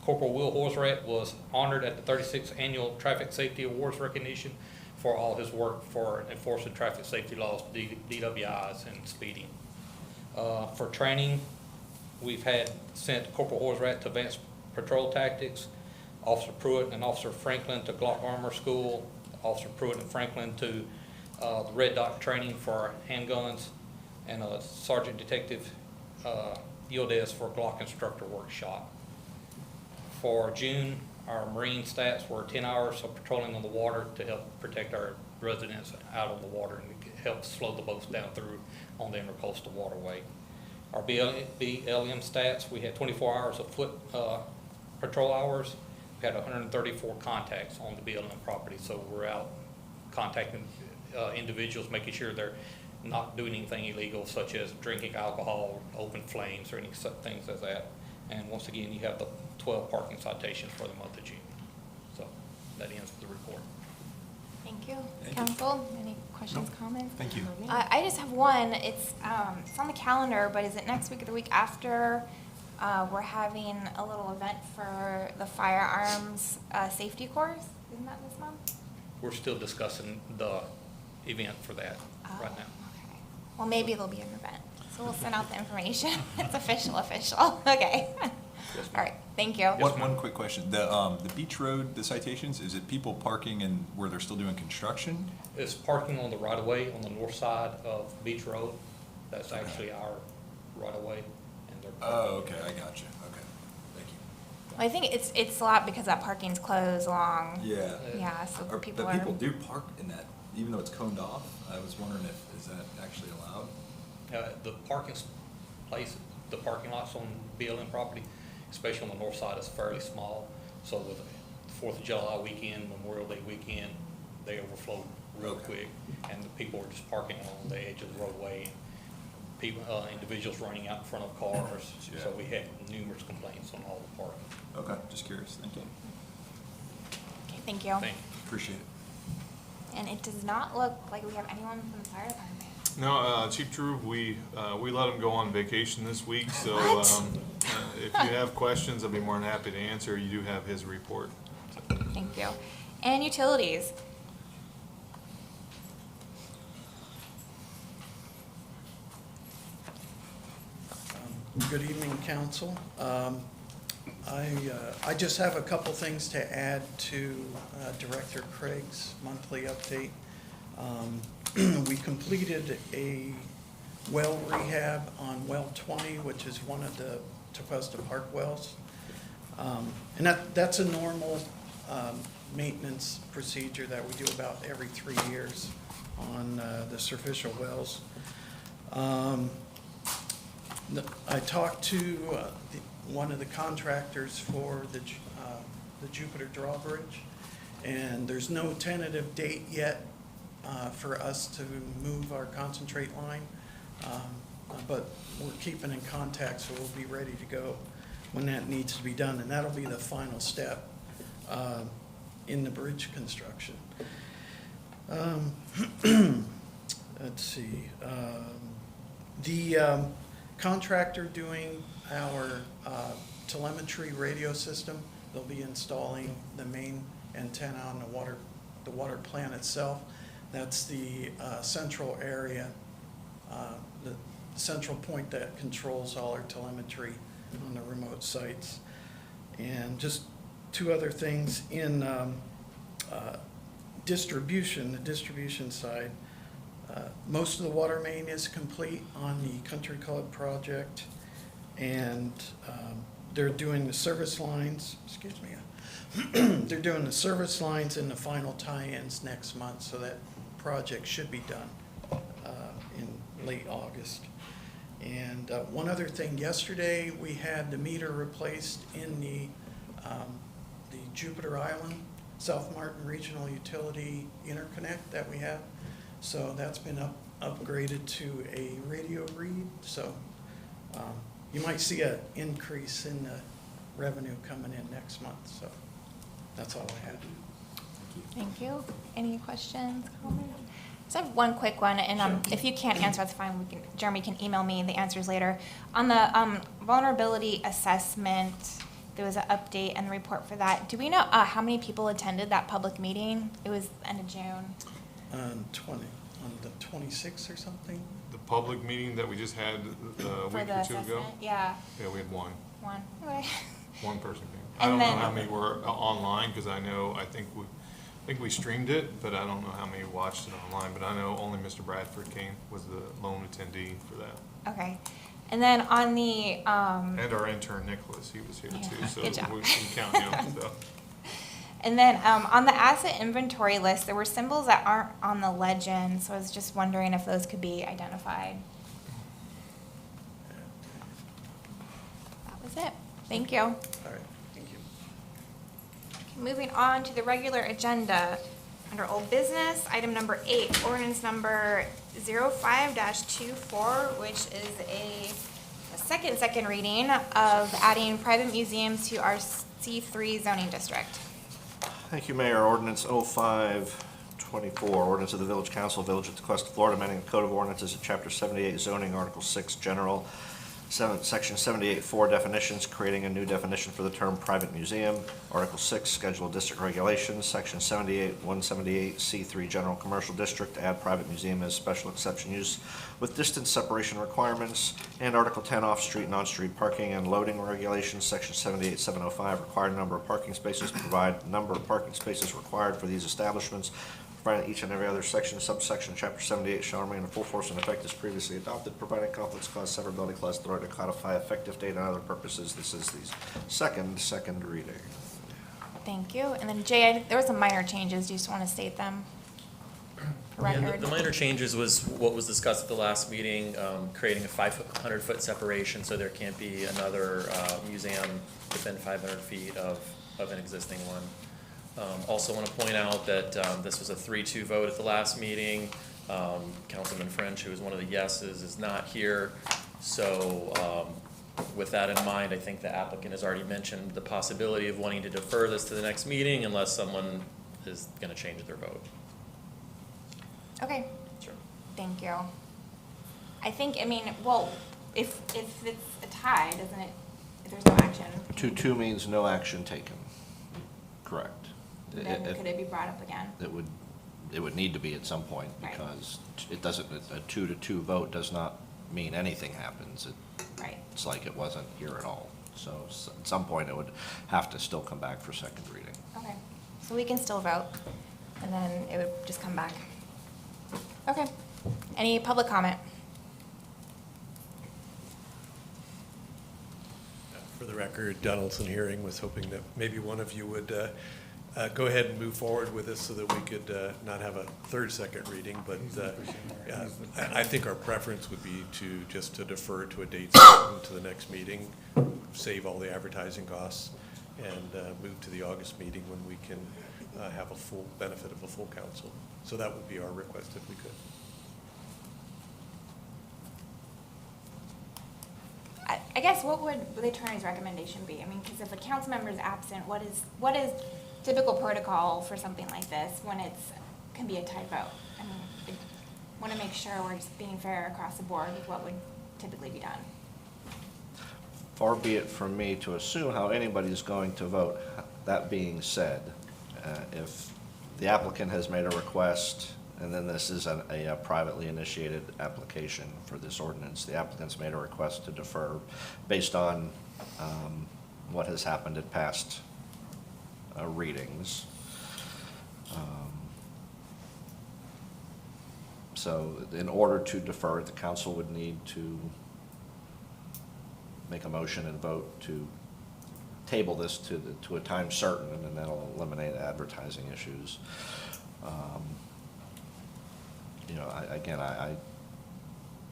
Corporal Will Horsrat was honored at the 36th Annual Traffic Safety Awards recognition for all his work for enforcing traffic safety laws, DWIs, and speeding. For training, we've sent Corporal Horsrat to Advanced Patrol Tactics, Officer Pruitt and Officer Franklin to Glock Armor School, Officer Pruitt and Franklin to the Red Dot training for our handguns, and Sergeant Detective Yildiz for Glock Instructor Workshop. For June, our Marine stats were 10 hours of patrolling on the water to help protect our residents out on the water and help slow the boats down through on the intercoastal waterway. Our BLM stats, we had 24 hours of foot patrol hours. We had 134 contacts on the BLM property, so we're out contacting individuals, making sure they're not doing anything illegal, such as drinking alcohol, open flames, or any such things as that. And once again, you have the 12 parking citations for the month of June. So that ends the report. Thank you. Council, any questions, comments? Thank you. I just have one. It's on the calendar, but is it next week or the week after? We're having a little event for the firearms safety course. Isn't that this month? We're still discussing the event for that right now. Okay. Well, maybe there'll be an event. So we'll send out the information. It's official. Okay. Yes, All right. Thank you. One quick question. The Beach Road, the citations, is it people parking in where they're still doing construction? It's parking on the right-of-way on the north side of Beach Road. That's actually our right-of-way, and they're Oh, okay, I got you. Okay, thank you. Well, I think it's a lot because that parking's closed along. Yeah. Yeah, so But people people do park in that, even though it's coned off. I was wondering is that actually allowed? the parking the parking lots on BLM property, especially on the north side, is fairly small. So with 4th of July weekend, Memorial Day weekend, they overflow real quick, and the people are just parking on the edge of the roadway. People, individuals running out in front of cars. Yeah. So we had numerous complaints on all the parking. Okay, just curious. Thank you. Thank you. Thank you. Appreciate it. And it does not look like we have anyone from the fire department. No, Chief Drew, we let him go on vacation this week, so What? if you have questions, I'll be more than happy to answer. You do have his report. Thank you. And utilities. Good evening, council. I just have a couple things to add to Director Craig's monthly update. We completed a well rehab on well 20, which is one of the Tequesta Park wells. And that's a normal maintenance procedure that we do about every 3 years on the superficial wells. I talked to one of the contractors for the Jupiter Drawbridge, and there's no tentative date yet for us to move our concentrate line, but we're keeping in contact, so we'll be ready to go when that needs to be done, and that'll be the final step in the bridge construction. Let's see. The contractor doing our telemetry radio system, they'll be installing the main antenna on the water plant itself. That's the central area, the central point that controls all our telemetry on the remote sites. And just two other things in distribution, the distribution side. Most of the water main is complete on the Country Club project, and they're doing the service lines, excuse me, they're doing the service lines and the final tie-ins next month, so that project should be done in late August. And one other thing, yesterday we had the meter replaced in the Jupiter Island, South Martin Regional Utility Interconnect that we have. So that's been upgraded to a radio read, so you might see an increase in the revenue coming in next month, so that's all I had. Thank you. Any questions, comments? So I have one quick one, and if you can't answer, that's fine. Jeremy can email me the answers later. On the vulnerability assessment, there was an update and the report for that. Do we know how many people attended that public meeting? It was end of June. On the 26th or something? The public meeting that we just had a For week the or two ago? assessment? Yeah. Yeah, we had one. One. Okay. One person came. And I don't know then- how many were online, because I think we streamed it, but I don't know how many watched it online. But I know only Mr. Bradford came, was the lone attendee for that. Okay. And then on the And our intern Nicholas, he was here too, so good job. we can count him, so. And then on the asset inventory list, there were symbols that aren't on the legend, so I was just wondering if those could be identified. That was it. Thank you. All right, thank you. Moving on to the regular agenda. Under old business, item number 8, ordinance number 05-24, which is a second reading of adding private museums to our C3 zoning district. Thank you, Mayor. Ordinance 05-24, ordinance of the Village Council, Village of Tequesta, Florida, amending the Code of Ordinances of Chapter 78 zoning, Article 6 general, Section 78-4 definitions, creating a new definition for the term private museum. Article 6 schedule of district regulations, Section 78-178 C3 general commercial district, add private museum as special exception use with distance separation requirements. And Article 10 off-street and on-street parking and loading regulations, Section 78-705 required number of parking spaces, provide number of parking spaces required for these establishments. Providing each and every other section, subsection, Chapter 78 shall remain in full force and effect as previously adopted, providing conflicts clause, severability clause, authority to codify effective date and other purposes. This is the second reading. Thank you. And then Jay, there were some minor changes. Do you just want to state them? For Yeah, record? the minor changes was what was discussed at the last meeting, creating a 500-foot separation so there can't be another museum within 500 feet of an existing one. Also want to point out that this was a 3-2 vote at the last meeting. Councilman French, who was one of the yeses, is not here. So with that in mind, I think the applicant has already mentioned the possibility of wanting to defer this to the next meeting unless someone is gonna change their vote. Okay, Sure. thank you. I think, I mean, well, if it's a tie, doesn't it, if there's no action? 2-2 means no action taken. Correct. Then If- could it be brought up again? It would need to be at some point, Right. because it doesn't, a 2-2 vote does not mean anything happens. Right. It's like it wasn't here at all. So at some point, it would have to still come back for second reading. Okay, so we can still vote, and then it would just come back. Okay, any public comment? For the record, Donaldson Hearing was hoping that maybe one of you would go ahead and move forward with this so that we could not have a second reading, but I think our preference would be to defer to a date certain to the next meeting, save all the advertising costs, and move to the August meeting when we can have a full benefit of a full council. So that would be our request if we could. I guess what would the attorney's recommendation be? I mean, because if a council member is absent, what is typical protocol for something like this when can be a tie vote? I mean, I want to make sure we're just being fair across the board with what would typically be done. Far be it from me to assume how anybody's going to vote. That being said, if the applicant has made a request, and then this is a privately initiated application for this ordinance, the applicant's made a request to defer based on what has happened at past readings. So in order to defer, the council would need to make a motion and vote to table this to a time certain, and then that'll eliminate advertising issues. You know,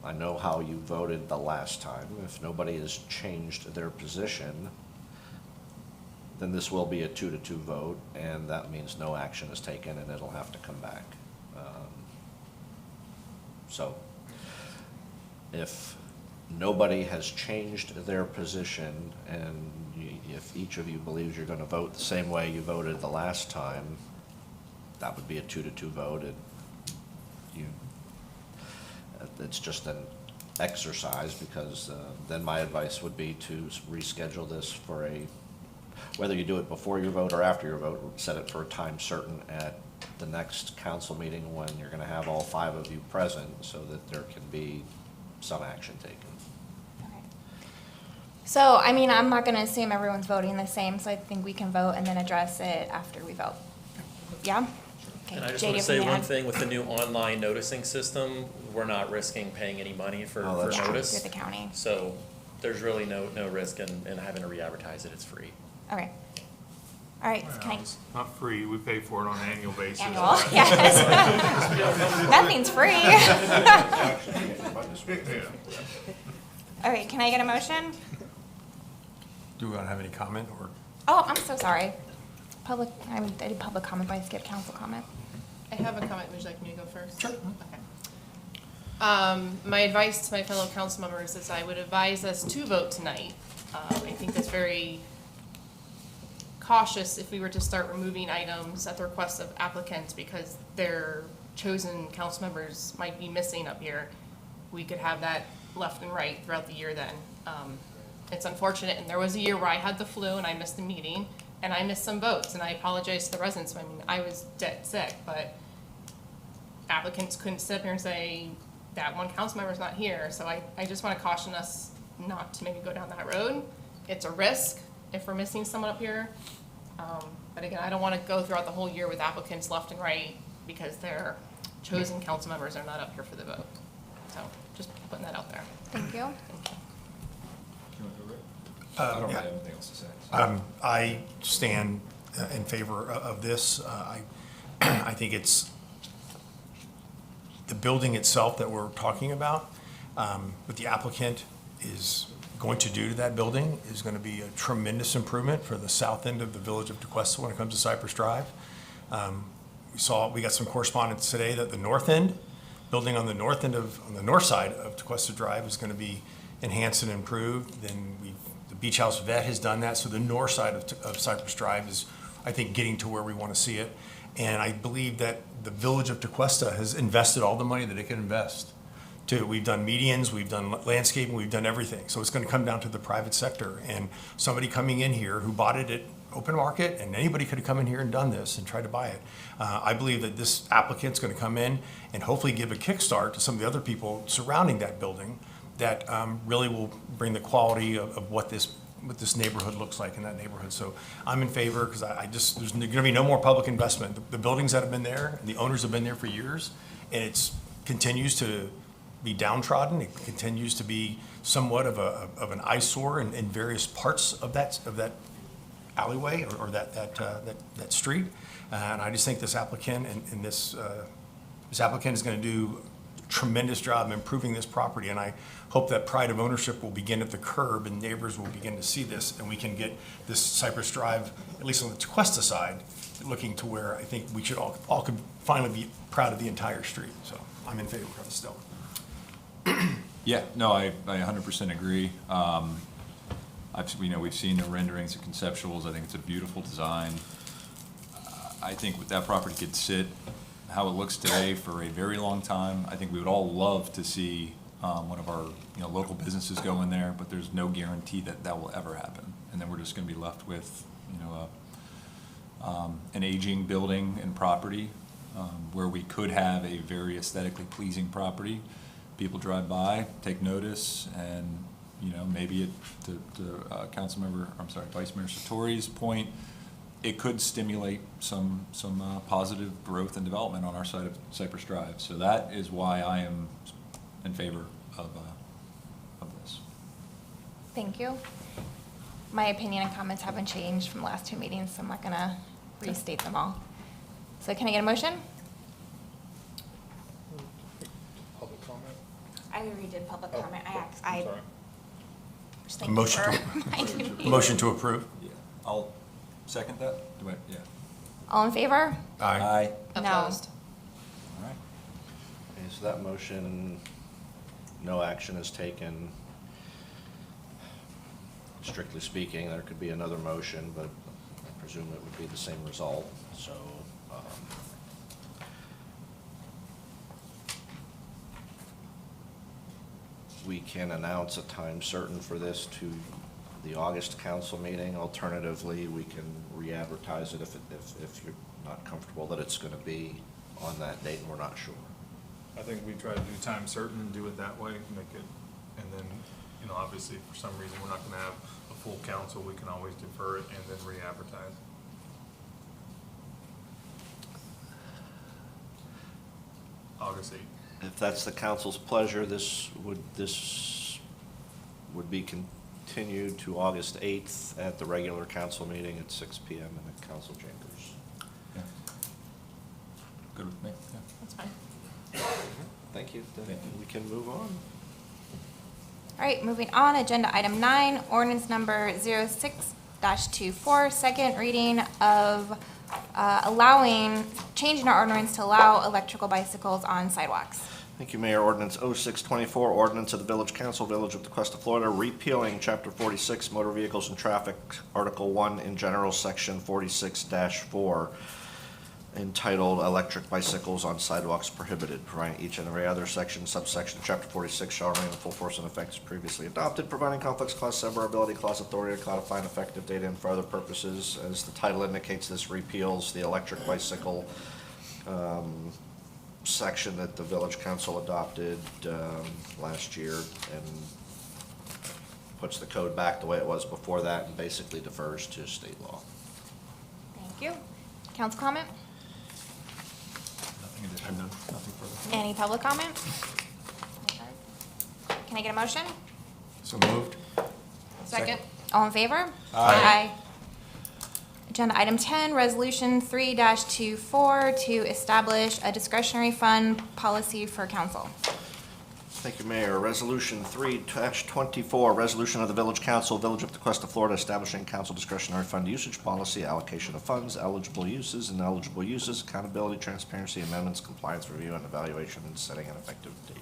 I know how you voted the last time. If nobody has changed their position, then this will be a 2-2 vote, and that means no action is taken, and it'll have to come back. So if nobody has changed their position, and if each of you believes you're going to vote the same way you voted the last time, that would be a 2-2 vote. It's just an exercise, because then my advice would be to reschedule this for whether you do it before your vote or after your vote, set it for a time certain at the next council meeting when you're going to have all 5 of you present, so that there can be some action taken. Okay. So, I mean, I'm not going to assume everyone's voting the same, so I think we can vote and then address it after we vote. Yeah? Okay. And I just JD, want to say if you one add- thing, with the new online noticing system, we're not risking paying any money for that's Yeah, notice. you're the county. So there's really no risk in having to re-advertise it, it's free. Okay. All right, so can I? It's not free, we pay for it on an annual basis. Annual, yes. Nothing's free. All right, can I get a motion? Do we want to have any comment, or? Oh, I'm so sorry. I did public comment, but I skipped council comment. I have a comment. Would you like me to go first? Sure. Okay. My advice to my fellow council members is I would advise us to vote tonight. I think that's very cautious if we were to start removing items at the request of applicants because their chosen council members might be missing up here. We could have that left and right throughout the year then. It's unfortunate, and there was a year where I had the flu and I missed a meeting, and I missed some votes, and I apologize to the residents. I mean, I was dead sick, but applicants couldn't sit up here and say that one council member's not here. So I just want to caution us not to maybe go down that road. It's a risk if we're missing someone up here. But again, I don't want to go throughout the whole year with applicants left and right because their chosen council members are not up here for the vote. So just putting that out there. Thank you. I don't really have anything else to say. I stand in favor of this. I think it's the building itself that we're talking about, what the applicant is going to do to that building is going to be a tremendous improvement for the south end of the village of Tequesta when it comes to Cypress Drive. We got some correspondence today that the north end, building on the north end on the north side of Tequesta Drive is going to be enhanced and improved. Then the Beach House Vet has done that, so the north side of Cypress Drive is, I think, getting to where we want to see it. And I believe that the village of Tequesta has invested all the money that it can invest. We've done medians, we've done landscaping, we've done everything. So it's going to come down to the private sector. And somebody coming in here who bought it at open market, and anybody could have come in here and done this and tried to buy it. I believe that this applicant's going to come in and hopefully give a kickstart to some of the other people surrounding that building that really will bring the quality of what this neighborhood looks like in that neighborhood. So I'm in favor, because there's going to be no more public investment. The buildings that have been there, the owners have been there for years, and it continues to be downtrodden. It continues to be somewhat of an eyesore in various parts of that alleyway or that street. And I just think this applicant and this applicant is going to do a tremendous job improving this property. And I hope that pride of ownership will begin at the curb and neighbors will begin to see this, and we can get this Cypress Drive, at least on the Tequesta side, looking to where I think we should all could finally be proud of the entire street. So I'm in favor of it still. Yeah, no, I 100% agree. We've seen the renderings, the conceptuals. I think it's a beautiful design. I think that property could sit how it looks today for a very long time. I think we would all love to see one of our local businesses go in there, but there's no guarantee that that will ever happen. And then we're just going to be left with an aging building and property where we could have a very aesthetically pleasing property. People drive by, take notice, and maybe to Vice Mayor Sartori's point, it could stimulate some positive growth and development on our side of Cypress Drive. So that is why I am in favor of this. Thank you. My opinion and comments haven't changed from the last two meetings, so I'm not going to restate them all. So can I get a motion? Public comment? I already did public comment. I Sorry. just thank you Motion for motion to approve. Yeah, I'll second that. Yeah. All in favor? Aye. No. Opposed? All right. Okay, so that motion, no action is taken. Strictly speaking, there could be another motion, but I presume it would be the same result, so. We can announce a time certain for this to the August council meeting. Alternatively, we can re-advertise it if you're not comfortable that it's going to be on that date and we're not sure. I think we try to do time certain and do it that way, make it, and then, obviously, for some reason, we're not going to have a full council, we can always defer it and then re-advertise. August 8th. If that's the council's pleasure, this would be continued to August 8th at the regular council meeting at 6 p.m. in the council chambers. Yeah. Good with me. Yeah. That's fine. Thank you. Then we can move on. All right, moving on, agenda item 9, ordinance number 06-24, second reading of changing our ordinance to allow electrical bicycles on sidewalks. Thank you, Mayor. Ordinance 0624, ordinance of the Village Council, Village of Tequesta, Florida, repealing Chapter 46, Motor Vehicles and Traffic, Article 1 in General, Section 46-4, entitled Electric Bicycles on Sidewalks Prohibited, providing each and every other section, subsection of Chapter 46 shall remain in full force and effect as previously adopted, providing conflicts, clause severability, clause authority to codify an effective date and for other purposes. As the title indicates, this repeals the electric bicycle section that the Village Council adopted last year and puts the code back the way it was before that and basically defers to state law. Thank you. Council comment? Nothing additional. Nothing further. Any public comment? Can I get a motion? So moved. Second? All in favor? Aye. Agenda item 10, resolution 3-24 to establish a discretionary fund policy for council. Thank you, Mayor. Resolution 3-24, resolution of the Village Council, Village of Tequesta, Florida, establishing council discretionary fund usage policy, allocation of funds, eligible uses, ineligible uses, accountability, transparency, amendments, compliance review, and evaluation, and setting an effective date.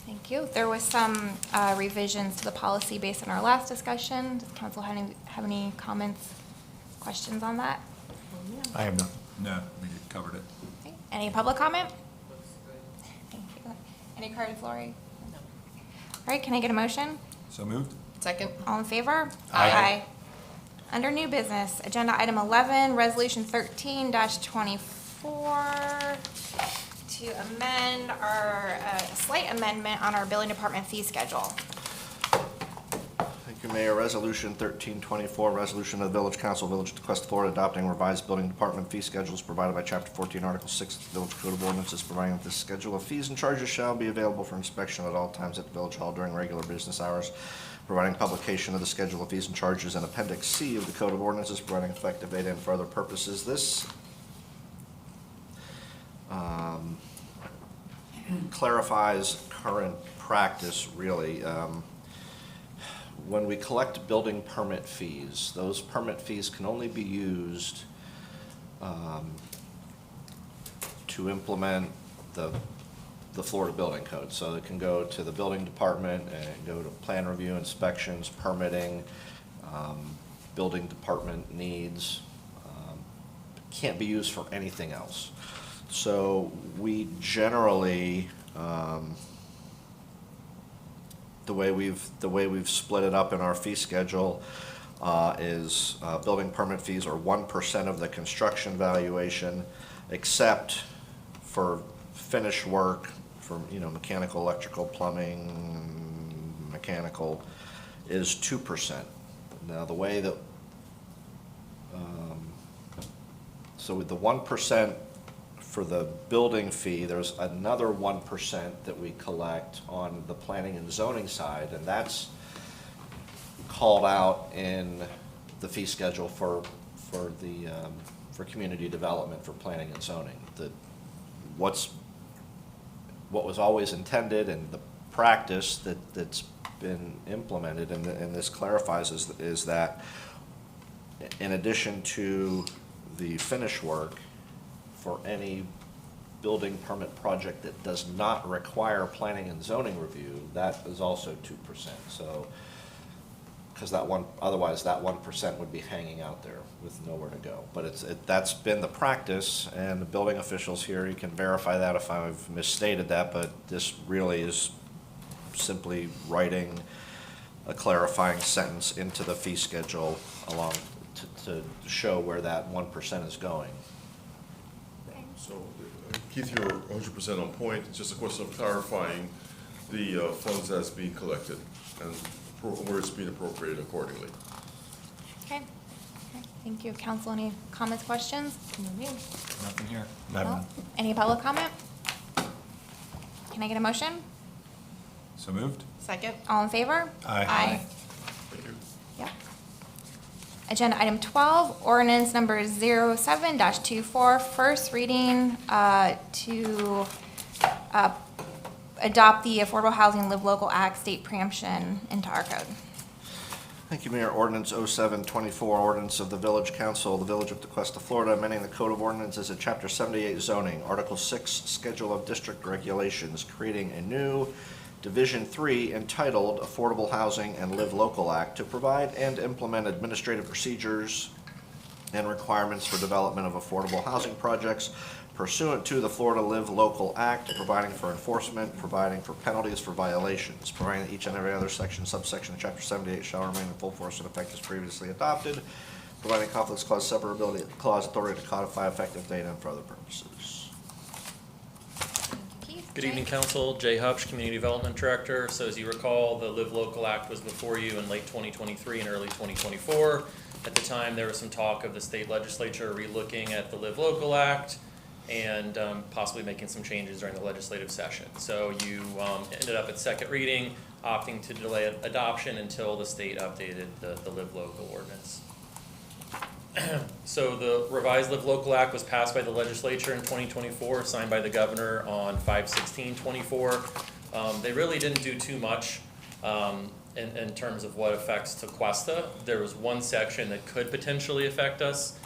Thank Thank you. There was some revisions to the policy based on our last discussion. Does council have any comments, questions on that? I have none. No, we covered it. Okay. Any public comment? Thank you. Any cards, Lori? No. All right, can I get a motion? So moved? Second. All in favor? Aye. Under new business, agenda item 11, resolution 13-24, to amend our, slight amendment on our building department fee schedule. Thank you, Mayor. Resolution 1324, resolution of the Village Council, Village of Tequesta, Florida, adopting revised building department fee schedules provided by Chapter 14, Article 6 of the Village Code of Ordinances, providing that this schedule of fees and charges shall be available for inspection at all times at the Village Hall during regular business hours, providing publication of the schedule of fees and charges in Appendix C of the Code of Ordinances, providing effective date and for other purposes. This clarifies current practice, really. When we collect building permit fees, those permit fees can only be used to implement the Florida Building Code. So it can go to the building department and go to plan review, inspections, permitting, building department needs. Can't be used for anything else. So we generally, the way we've split it up in our fee schedule is building permit fees are 1% of the construction valuation, except for finish work, for mechanical, electrical, plumbing, mechanical, is 2%. Now the way that so with the 1% for the building fee, there's another 1% that we collect on the planning and zoning side, and that's called out in the fee schedule for community development for planning and zoning. What was always intended and the practice that's been implemented, and this clarifies, is that in addition to the finish work, for any building permit project that does not require planning and zoning review, that is also 2%. So, because otherwise that 1% would be hanging out there with nowhere to go. But that's been the practice, and the building officials here, you can verify that if I've misstated that, but this really is simply writing a clarifying sentence into the fee schedule along to show where that 1% is going. So, Keith, you're 100% on point. It's just a question of clarifying the funds that's being collected and where it's being appropriated accordingly. Okay. Thank you. Council, any comments, questions? Nothing here. No? Any public comment? Can I get a motion? So moved? Second. All in favor? Aye. Thank you. Yep. Agenda item 12, ordinance number 07-24, first reading to adopt the Affordable Housing Live Local Act state preemption into our code. Thank you, Mayor. Ordinance 0724, ordinance of the Village Council of the Village of Tequesta, Florida, amending the Code of Ordinances at Chapter 78 zoning, Article 6, Schedule of District Regulations, creating a new Division 3 entitled Affordable Housing and Live Local Act to provide and implement administrative procedures and requirements for development of affordable housing projects pursuant to the Florida Live Local Act, providing for enforcement, providing for penalties for violations, providing that each and every other section, subsection of Chapter 78 shall remain in full force and effect as previously adopted, providing conflicts clause, severability clause, authority to codify effective date and for other purposes. Good evening, Council. Jay Hupsch, Community Development Director. So as you recall, the Live Local Act was before you in late 2023 and early 2024. At the time, there was some talk of the state legislature relooking at the Live Local Act and possibly making some changes during the legislative session. So you ended up at second reading, opting to delay adoption until the state updated the Live Local ordinance. So the revised Live Local Act was passed by the legislature in 2024, signed by the governor on 5/16/24. They really didn't do too much in terms of what affects Tequesta. There was one section that could potentially affect us.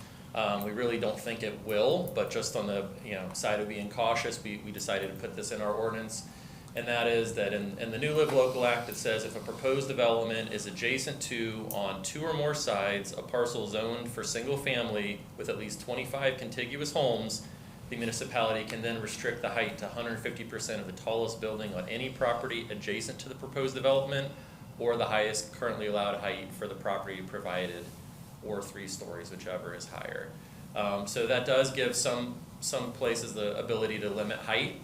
We really don't think it will, but just on the side of being cautious, we decided to put this in our ordinance. And that is that in the new Live Local Act, it says if a proposed development is adjacent to, on 2 or more sides, a parcel zoned for single family with at least 25 contiguous homes, the municipality can then restrict the height to 150% of the tallest building on any property adjacent to the proposed development, or the highest currently allowed height for the property provided, or 3 stories, whichever is higher. So that does give some places the ability to limit height.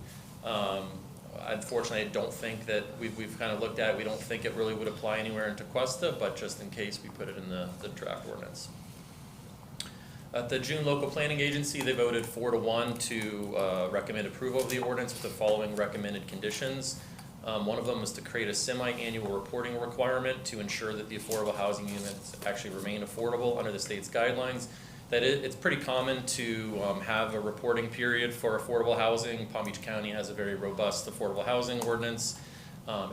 Unfortunately, I don't think that we've kind of looked at it. We don't think it really would apply anywhere in Tequesta, but just in case, we put it in the draft ordinance. At the June local planning agency, they voted 4-1 to recommend approval of the ordinance with the following recommended conditions. One of them is to create a semi-annual reporting requirement to ensure that the affordable housing units actually remain affordable under the state's guidelines. That it's pretty common to have a reporting period for affordable housing. Palm Beach County has a very robust affordable housing ordinance.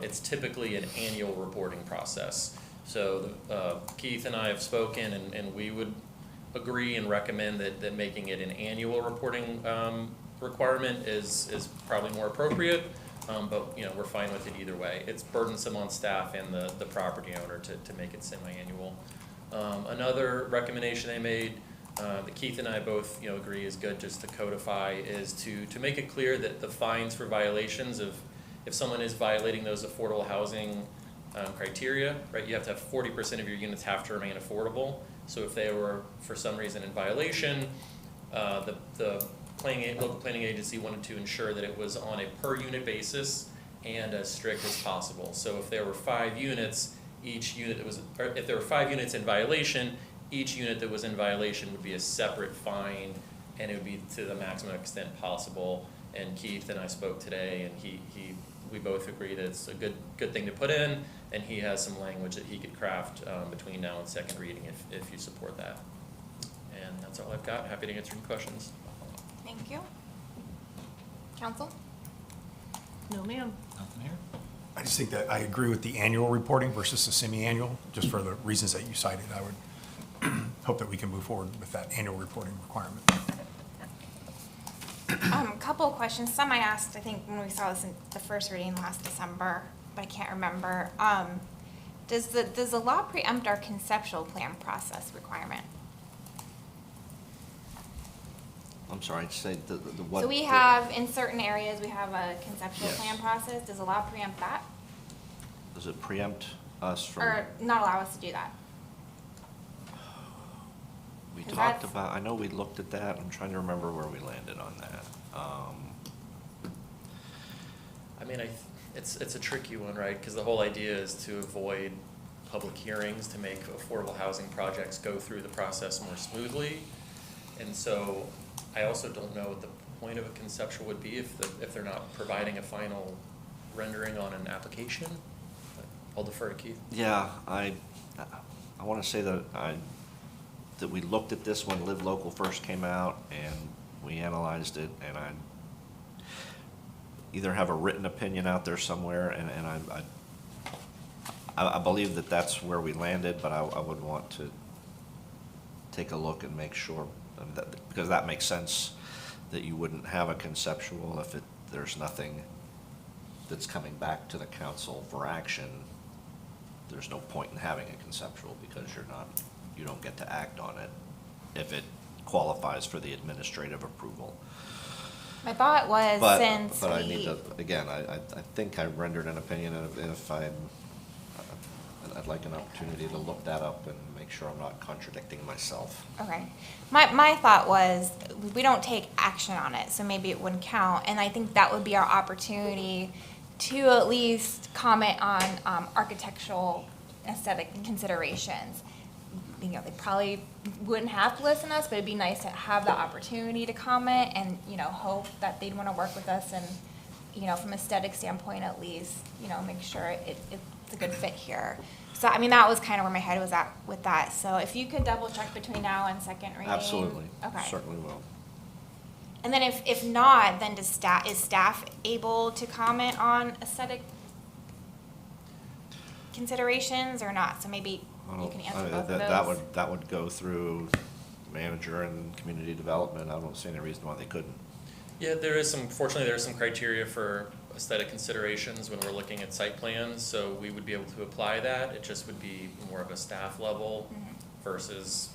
It's typically an annual reporting process. So Keith and I have spoken, and we would agree and recommend that making it an annual reporting requirement is probably more appropriate. But we're fine with it either way. It's burdensome on staff and the property owner to make it semi-annual. Another recommendation they made, that Keith and I both agree is good just to codify, is to make it clear that the fines for violations of, if someone is violating those affordable housing criteria, right, you have to have 40% of your units have to remain affordable. So if they were for some reason in violation, the local planning agency wanted to ensure that it was on a per unit basis and as strict as possible. So if there were 5 units, each unit that was, or if there were 5 units in violation, each unit that was in violation would be a separate fine, and it would be to the maximum extent possible. And Keith and I spoke today, and we both agree that it's a good thing to put in, and he has some language that he could craft between now and second reading if you support that. And that's all I've got. Happy to answer any questions. Thank you. Council? No, ma'am. Nothing here? I just think that I agree with the annual reporting versus the semi-annual, just for the reasons that you cited. I would hope that we can move forward with that annual reporting requirement. Couple of questions. Some I asked, I think, when we saw this in the first reading last December, but I can't remember. Does the law preempt our conceptual plan process requirement? I'm sorry, say the what? So we have, in certain areas, we have a conceptual Yes. plan process. Does the law preempt that? Does it preempt us from? Or not allow us to do that? We 'Cause talked that's- about, I know we looked at that. I'm trying to remember where we landed on that. I mean, it's a tricky one, right? Because the whole idea is to avoid public hearings, to make affordable housing projects go through the process more smoothly. And so I also don't know what the point of a conceptual would be if they're not providing a final rendering on an application. I'll defer to Keith. Yeah, I want to say that we looked at this when Live Local first came out, and we analyzed it, and I either have a written opinion out there somewhere, and I believe that that's where we landed, but I would want to take a look and make sure, because that makes sense, that you wouldn't have a conceptual if there's nothing that's coming back to the council for action. There's no point in having a conceptual, because you don't get to act on it if it qualifies for the administrative approval. My thought was, But since I need to, again, I think I rendered an opinion, and if I'd like an opportunity to look that up and make sure I'm not contradicting myself. Okay. My thought was, we don't take action on it, so maybe it wouldn't count. And I think that would be our opportunity to at least comment on architectural aesthetic considerations. They probably wouldn't have to listen to us, but it'd be nice to have the opportunity to comment and, hope that they'd want to work with us and, from aesthetic standpoint at least, make sure it's a good fit here. So, that was kind of where my head was at with that. So if you could double check between now and second reading. Absolutely. Okay. Certainly will. And then if not, then is staff able to comment on aesthetic considerations or not? So maybe you can answer both of those. That would go through manager and community development. I don't see any reason why they couldn't. Yeah, fortunately there is some criteria for aesthetic considerations when we're looking at site plans, so we would be able to apply that. It just would be more of a staff level versus,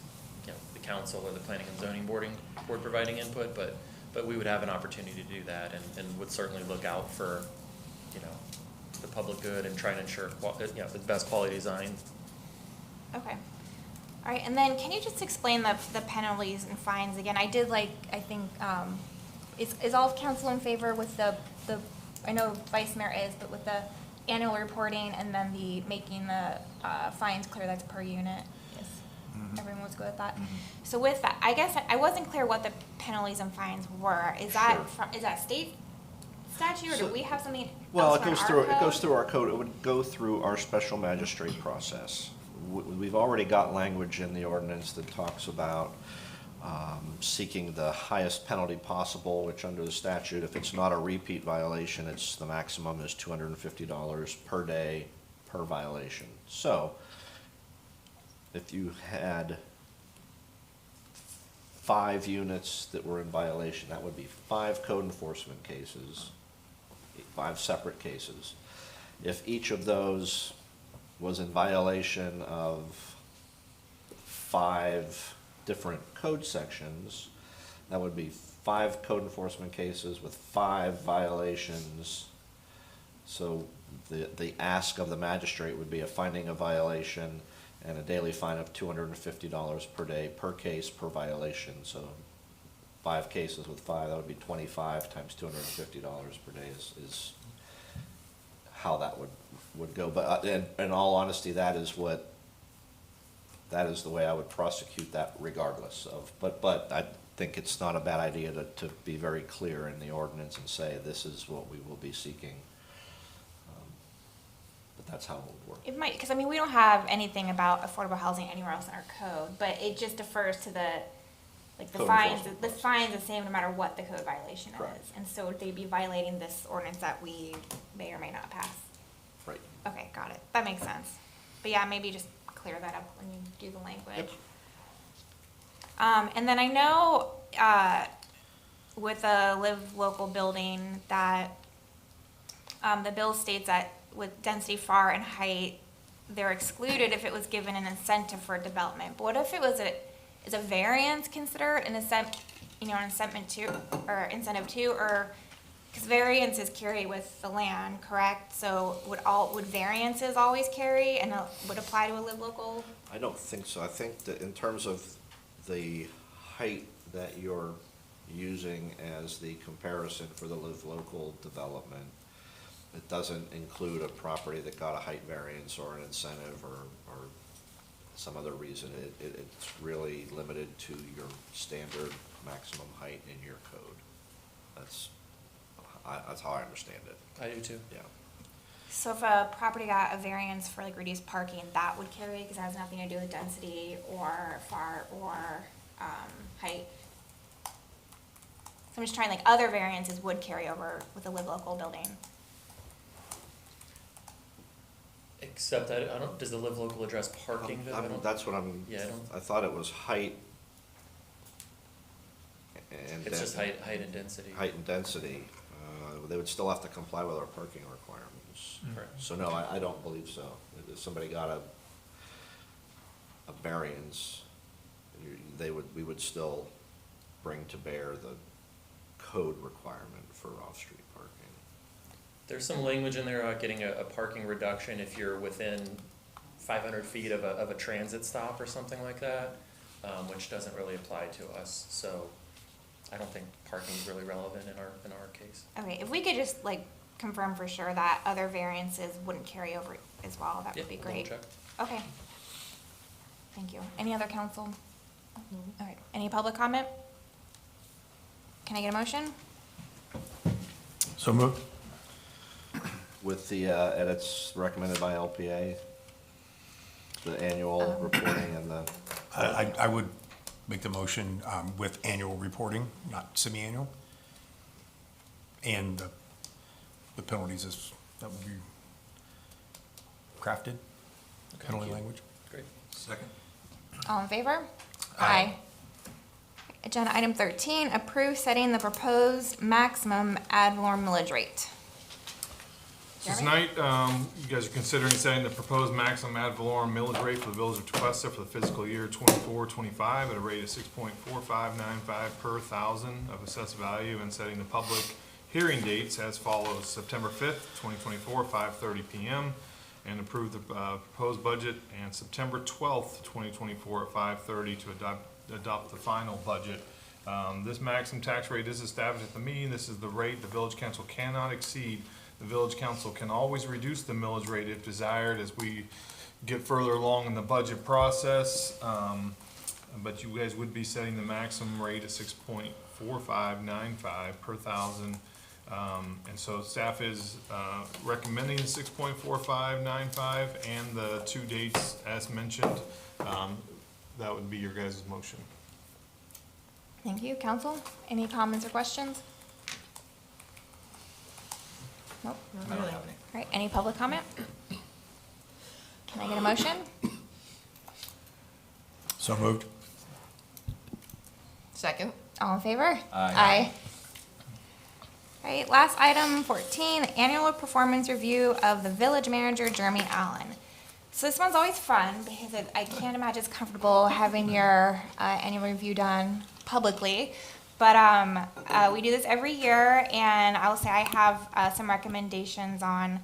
you know, the council or the planning and zoning board providing input, but we would have an opportunity to do that and would certainly look out for, you know, the public good and try to ensure, you know, the best quality design. Okay. All right, and then can you just explain the penalties and fines again? I think, is all of council in favor with the, I know Vice Mayor is, but with the annual reporting and then the making the fines clear that's per unit? Yes, everyone was good with that? So with that, I guess I wasn't clear what the penalties and fines were. Is that is that state statute, or do we have something Well, else it goes from through, our it goes code? through our code. It would go through our special magistrate process. We've already got language in the ordinance that talks about seeking the highest penalty possible, which under the statute, if it's not a repeat violation, it's the maximum is $250 per day per violation. So if you had 5 units that were in violation, that would be 5 code enforcement cases, 5 separate cases. If each of those was in violation of 5 different code sections, that would be 5 code enforcement cases with 5 violations. So the ask of the magistrate would be a finding of violation and a daily fine of $250 per day per case per violation. So 5 cases with 5, that would be 25 times $250 per day is how that would go. But in all honesty, that is the way I would prosecute that regardless of, but I think it's not a bad idea to be very clear in the ordinance and say this is what we will be seeking. But that's how it would work. It might, because I mean, we don't have anything about affordable housing anywhere else in our code, but it just defers to the, like, the Code fines, enforcement the fine's the same no matter what the code violation Correct. is. And so they'd be violating this ordinance that we may or may not pass. Right. Okay, got it. That makes sense. But yeah, maybe just clear that up when you do the language. And then I know, with the Live Local building that, the bill states that with density, FAR, and height, they're excluded if it was given an incentive for development. But what if it was is a variance considered an incentive too, or, because variances carry with the land, correct? So would variances always carry and would apply to a Live Local? I don't think so. I think that in terms of the height that you're using as the comparison for the Live Local development, it doesn't include a property that got a height variance or an incentive or some other reason. It's really limited to your standard maximum height in your code. That's how I understand it. I do too. Yeah. So if a property got a variance for like reduced parking, that would carry because it has nothing to do with density or FAR or height. So I'm just trying, like, other variances would carry over with the Live Local building. Except I don't, does the Live Local address parking? though? I don't- That's what I'm, Yeah, I don't. I thought it was height and. It's just height and density. Height and density. They would still have to comply with our parking requirements. Correct. So no, I don't believe so. If somebody got a variance, we would still bring to bear the code requirement for off-street parking. There's some language in there about getting a parking reduction if you're within 500 feet of a transit stop or something like that, which doesn't really apply to us. So I don't think parking is really relevant in our case. Okay, if we could just like confirm for sure that other variances wouldn't carry over as well, that would be great. Check. Okay. Thank you. Any other council? All right, any public comment? Can I get a motion? So moved. With the edits recommended by LPA, the annual reporting and the. I would make the motion with annual reporting, not semi-annual. And the penalties that would be crafted, penalty language. Great. Second. All in favor? Aye. Agenda item 13, approve setting the proposed maximum ad valorem millage rate. So tonight, you guys are considering setting the proposed maximum ad valorem millage rate for the village of Tequesta for the fiscal year 24-25 at a rate of 6.4595 per thousand of assessed value, and setting the public hearing dates as follows: September 5th, 2024, 5:30 p.m., and approve the proposed budget, and September 12th, 2024 at 5:30 to adopt the final budget. This maximum tax rate is established at the meeting. This is the rate the village council cannot exceed. The village council can always reduce the millage rate if desired as we get further along in the budget process. But you guys would be setting the maximum rate at 6.4595 per thousand. And so staff is recommending the 6.4595 and the 2 dates as mentioned. That would be your guys' motion. Thank you. Council, any comments or questions? Nope. I don't have any. All right, any public comment? Can I get a motion? So moved. Second. All in favor? Aye. All right, last item 14, annual performance review of the village manager, Jeremy Allen. So this one's always fun because I can't imagine it's comfortable having your annual review done publicly. But we do this every year, and I will say I have some recommendations on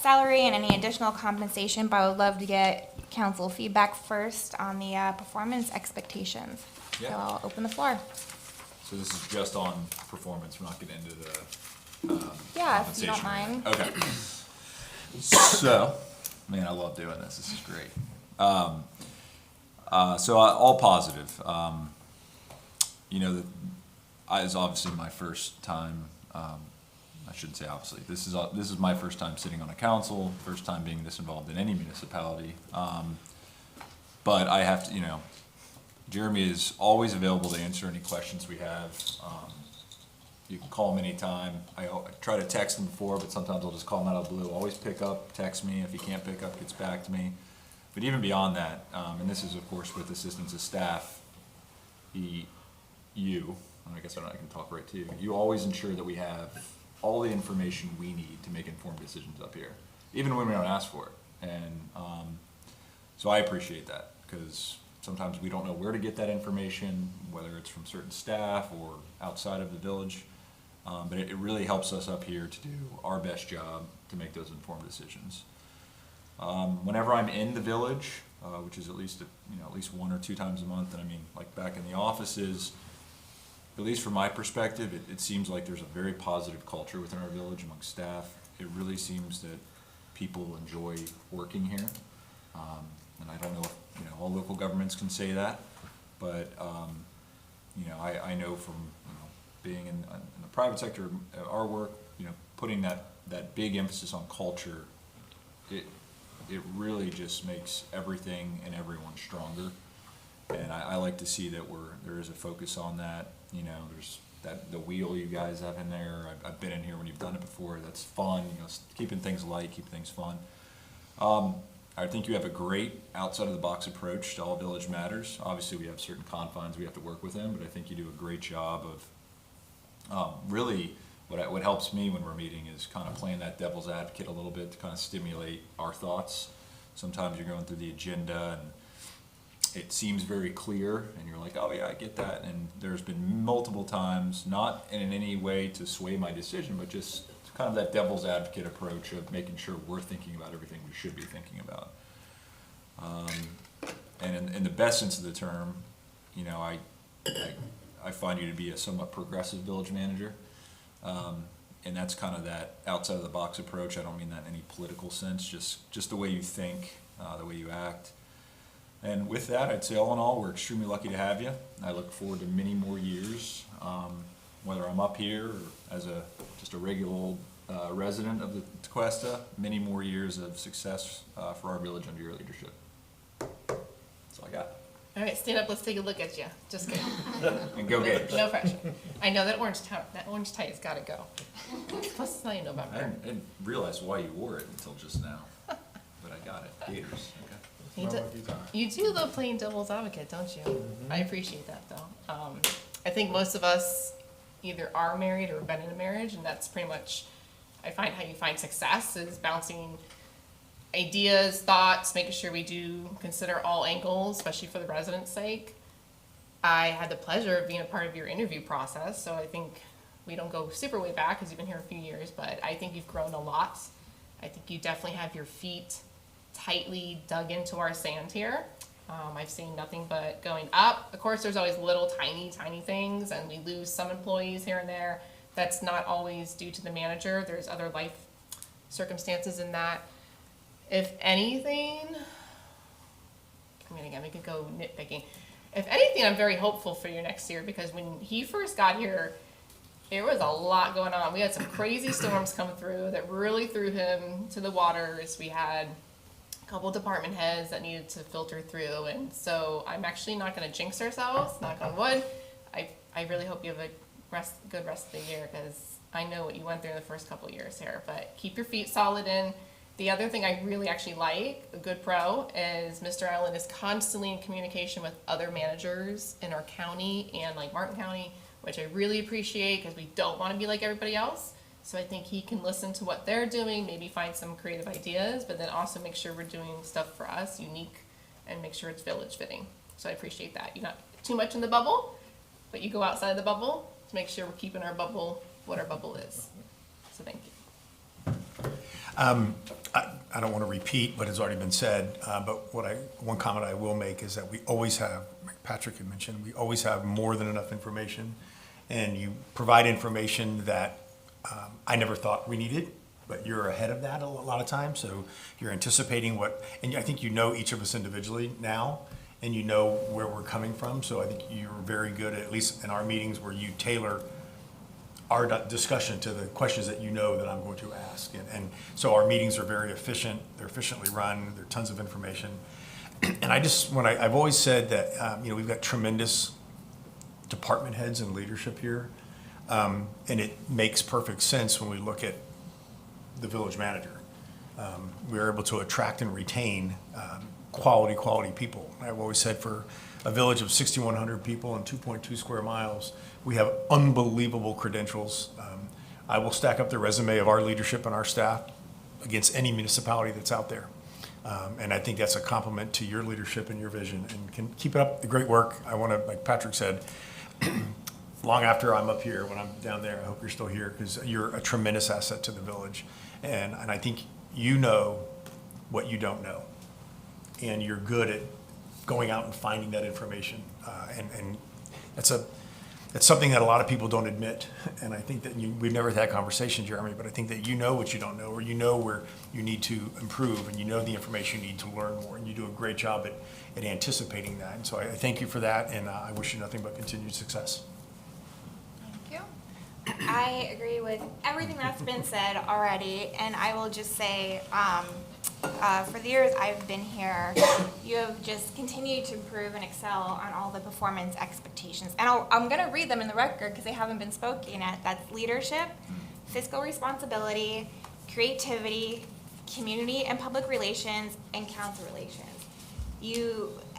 salary and any additional compensation, but I would love to get council feedback first on the performance expectations. So Yeah. I'll open the floor. So this is just on performance, we're not getting into the Yeah, if you don't compensation. mind. Okay. So, man, I love doing this. This is great. So all positive. You know, it's obviously my first time. I shouldn't say obviously. This is my first time sitting on a council. First time being this involved in any municipality. But I have to, you know, Jeremy is always available to answer any questions we have. You can call him anytime. I try to text him before, but sometimes I'll just call him out of the blue. Always pick up, text me. If he can't pick up, gets back to me. But even beyond that, and this is of course with assistance of staff, I guess I can talk right to you. You always ensure that we have all the information we need to make informed decisions up here, even when we don't ask for it. And so I appreciate that, because sometimes we don't know where to get that information, whether it's from certain staff or outside of the village. But it really helps us up here to do our best job to make those informed decisions. Whenever I'm in the village, which is at least 1 or 2 times a month, and I mean like back in the offices, at least from my perspective, it seems like there's a very positive culture within our village among staff. It really seems that people enjoy working here. And I don't know if all local governments can say that, but I know from being in the private sector, our work, putting that big emphasis on culture, it really just makes everything and everyone stronger. And I like to see that there is a focus on that. There's the wheel you guys have in there. I've been in here when you've done it before. That's fun. Keeping things light, keep things fun. I think you have a great outside of the box approach to all village matters. Obviously, we have certain confines we have to work within, but I think you do a great job of really what helps me when we're meeting is kind of playing that devil's advocate a little bit to kind of stimulate our thoughts. Sometimes you're going through the agenda and it seems very clear and you're like, oh yeah, I get that. And there's been multiple times, not in any way to sway my decision, but just kind of that devil's advocate approach of making sure we're thinking about everything we should be thinking about. And in the best sense of the term, I find you to be a somewhat progressive village manager. And that's kind of that outside of the box approach. I don't mean that in any political sense, just the way you think, the way you act. And with that, I'd say all in all, we're extremely lucky to have you. I look forward to many more years, whether I'm up here or as just a regular old resident of the Tequesta, many more years of success for our village under your leadership. That's all I got. All right, stand up, let's take a look at you. Just kidding. And go Gators. No pressure. I know that orange tie has got to go. Plus, it's not even November. I didn't realize why you wore it until just now, but I got it. Gators. Okay. You do love playing devil's advocate, don't you? I appreciate that, though. I think most of us either are married or been in a marriage, and that's pretty much I find how you find success is bouncing ideas, thoughts, making sure we do consider all angles, especially for the residents' sake. I had the pleasure of being a part of your interview process, so I think we don't go super way back because you've been here a few years, but I think you've grown a lot. I think you definitely have your feet tightly dug into our sand here. I've seen nothing but going up. Of course, there's always little tiny things, and we lose some employees here and there. That's not always due to the manager. There's other life circumstances in that. If anything, I mean, again, we could go nitpicking. If anything, I'm very hopeful for your next year, because when he first got here, there was a lot going on. We had some crazy storms come through that really threw him to the waters. We had couple department heads that needed to filter through, and so I'm actually not going to jinx ourselves, knock on wood. I really hope you have a good rest of the year, because I know what you went through in the first couple of years here, but keep your feet solid in. The other thing I really actually like, a good pro, is Mr. Allen is constantly in communication with other managers in our county and like Martin County, which I really appreciate, because we don't want to be like everybody else. So I think he can listen to what they're doing, maybe find some creative ideas, but then also make sure we're doing stuff for us, unique, and make sure it's village fitting. So I appreciate that. You're not too much in the bubble, but you go outside the bubble to make sure we're keeping our bubble what our bubble is. So thank you. I don't want to repeat what has already been said, but one comment I will make is that we always have, like Patrick had mentioned, we always have more than enough information, and you provide information that I never thought we needed, but you're ahead of that a lot of times, so you're anticipating and I think you know each of us individually now, and you know where we're coming from, so I think you're very good, at least in our meetings, where you tailor our discussion to the questions that you know that I'm going to ask. And so our meetings are very efficient, they're efficiently run, there are tons of information. And I've always said that, we've got tremendous department heads and leadership here. And it makes perfect sense when we look at the village manager. We're able to attract and retain quality people. I've always said for a village of 6,100 people and 2.2 square miles, we have unbelievable credentials. I will stack up the resume of our leadership and our staff against any municipality that's out there. And I think that's a compliment to your leadership and your vision. And can keep up the great work. I want to, like Patrick said, long after I'm up here, when I'm down there, I hope you're still here, because you're a tremendous asset to the village. And I think you know what you don't know. And you're good at going out and finding that information. And that's something that a lot of people don't admit. And I think that we've never had that conversation, Jeremy, but I think that you know what you don't know, or you know where you need to improve, and you know the information you need to learn more, and you do a great job at anticipating that. And so I thank you for that, and I wish you nothing but continued success. Thank you. I agree with everything that's been said already, and I will just say, for the years I've been here, you have just continued to improve and excel on all the performance expectations. And I'm going to read them in the record because they haven't been spoken at. That's leadership, fiscal responsibility, creativity, community and public relations, and council relations.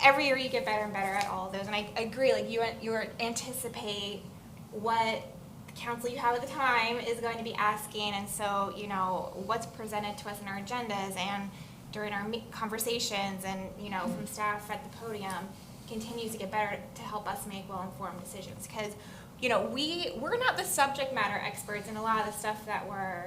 Every year you get better and better at all of those. And I agree, like you anticipate what the council you have at the time is going to be asking, and so what's presented to us in our agendas and during our conversations, and from staff at the podium continues to get better to help us make well-informed decisions, because we're not the subject matter experts in a lot of the stuff that we're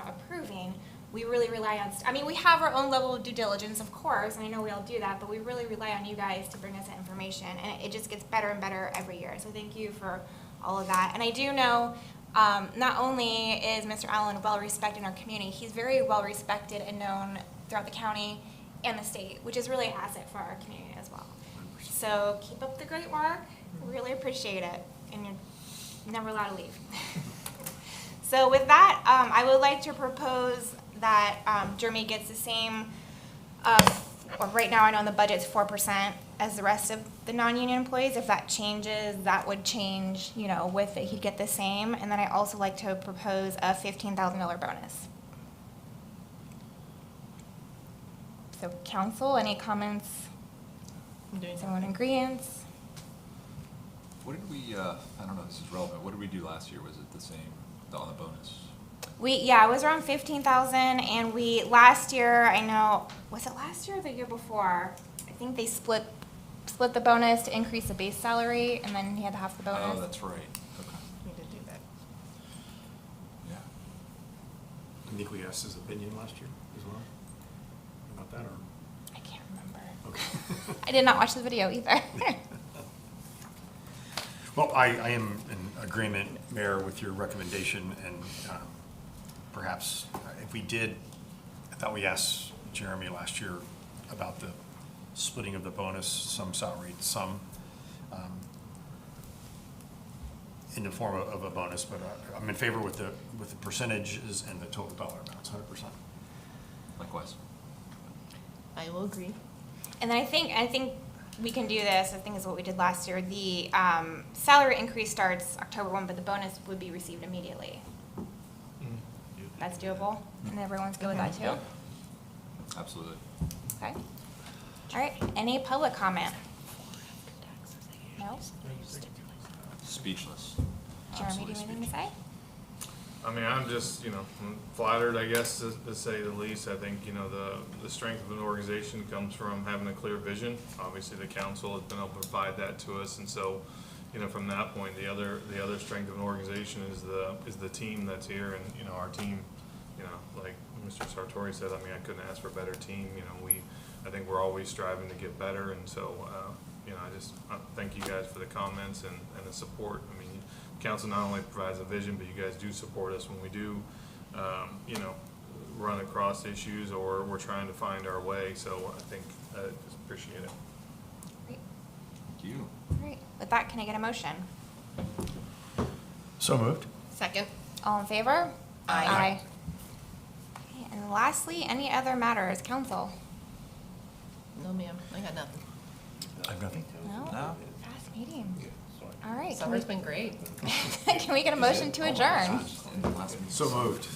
approving. We really rely on, we have our own level of due diligence, of course, and I know we all do that, but we really rely on you guys to bring us that information, and it just gets better and better every year. So thank you for all of that. And I do know not only is Mr. Allen well respected in our community, he's very well respected and known throughout the county and the state, which is really an asset for our community as well. So keep up the great work. Really appreciate it. And you're never allowed to leave. So with that, I would like to propose that Jeremy gets the same, right now I know in the budget's 4% as the rest of the non-union employees. If that changes, that would change, with it, he'd get the same. And then I also like to propose a $15,000 bonus. So council, any comments? Is everyone in agreement? What did we, I don't know if this is relevant, what did we do last year? Was it the same on the bonus? Yeah, it was around 15,000, and last year, I know, was it last year or the year before? I think they split the bonus to increase the base salary, and then he had half the bonus. Oh, that's right. Okay. We did do that. Yeah. I think we asked his opinion last year as well about that, or? I can't remember. Okay. I did not watch the video either. Well, I am in agreement, Mayor, with your recommendation, and perhaps if we did, I thought we asked Jeremy last year about the splitting of the bonus, some salaried, some in the form of a bonus, but I'm in favor with the percentages and the total dollar amounts, 100%. Likewise. I will agree. And then I think we can do this, I think is what we did last year. The salary increase starts October 1, but the bonus would be received immediately. That's doable, and everyone's good with that too? Yep. Absolutely. Okay. All right, any public comment? No? Speechless. Jeremy, do you have anything to say? I mean, I'm just, I'm flattered, I guess, to say the least. I think, the strength of an organization comes from having a clear vision. Obviously, the council has been able to provide that to us, and so, from that point, the other strength of an organization is the team that's here, and, our team, like Mr. Sartori said, I mean, I couldn't ask for a better team. I think we're always striving to get better, and so, I thank you guys for the comments and the support. I mean, council not only provides a vision, but you guys do support us when we do, run across issues or we're trying to find our way. So I think I just appreciate it. Great. Thank you. Great. With that, can I get a motion? So moved. Second. All in favor? Aye. Okay, and lastly, any other matters, council? No, ma'am, I got nothing. I have nothing. No? No. Fast meeting. All right. Summer's been great. Can we get a motion to adjourn? So moved.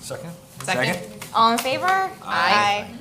Second? Second. All in favor? Aye.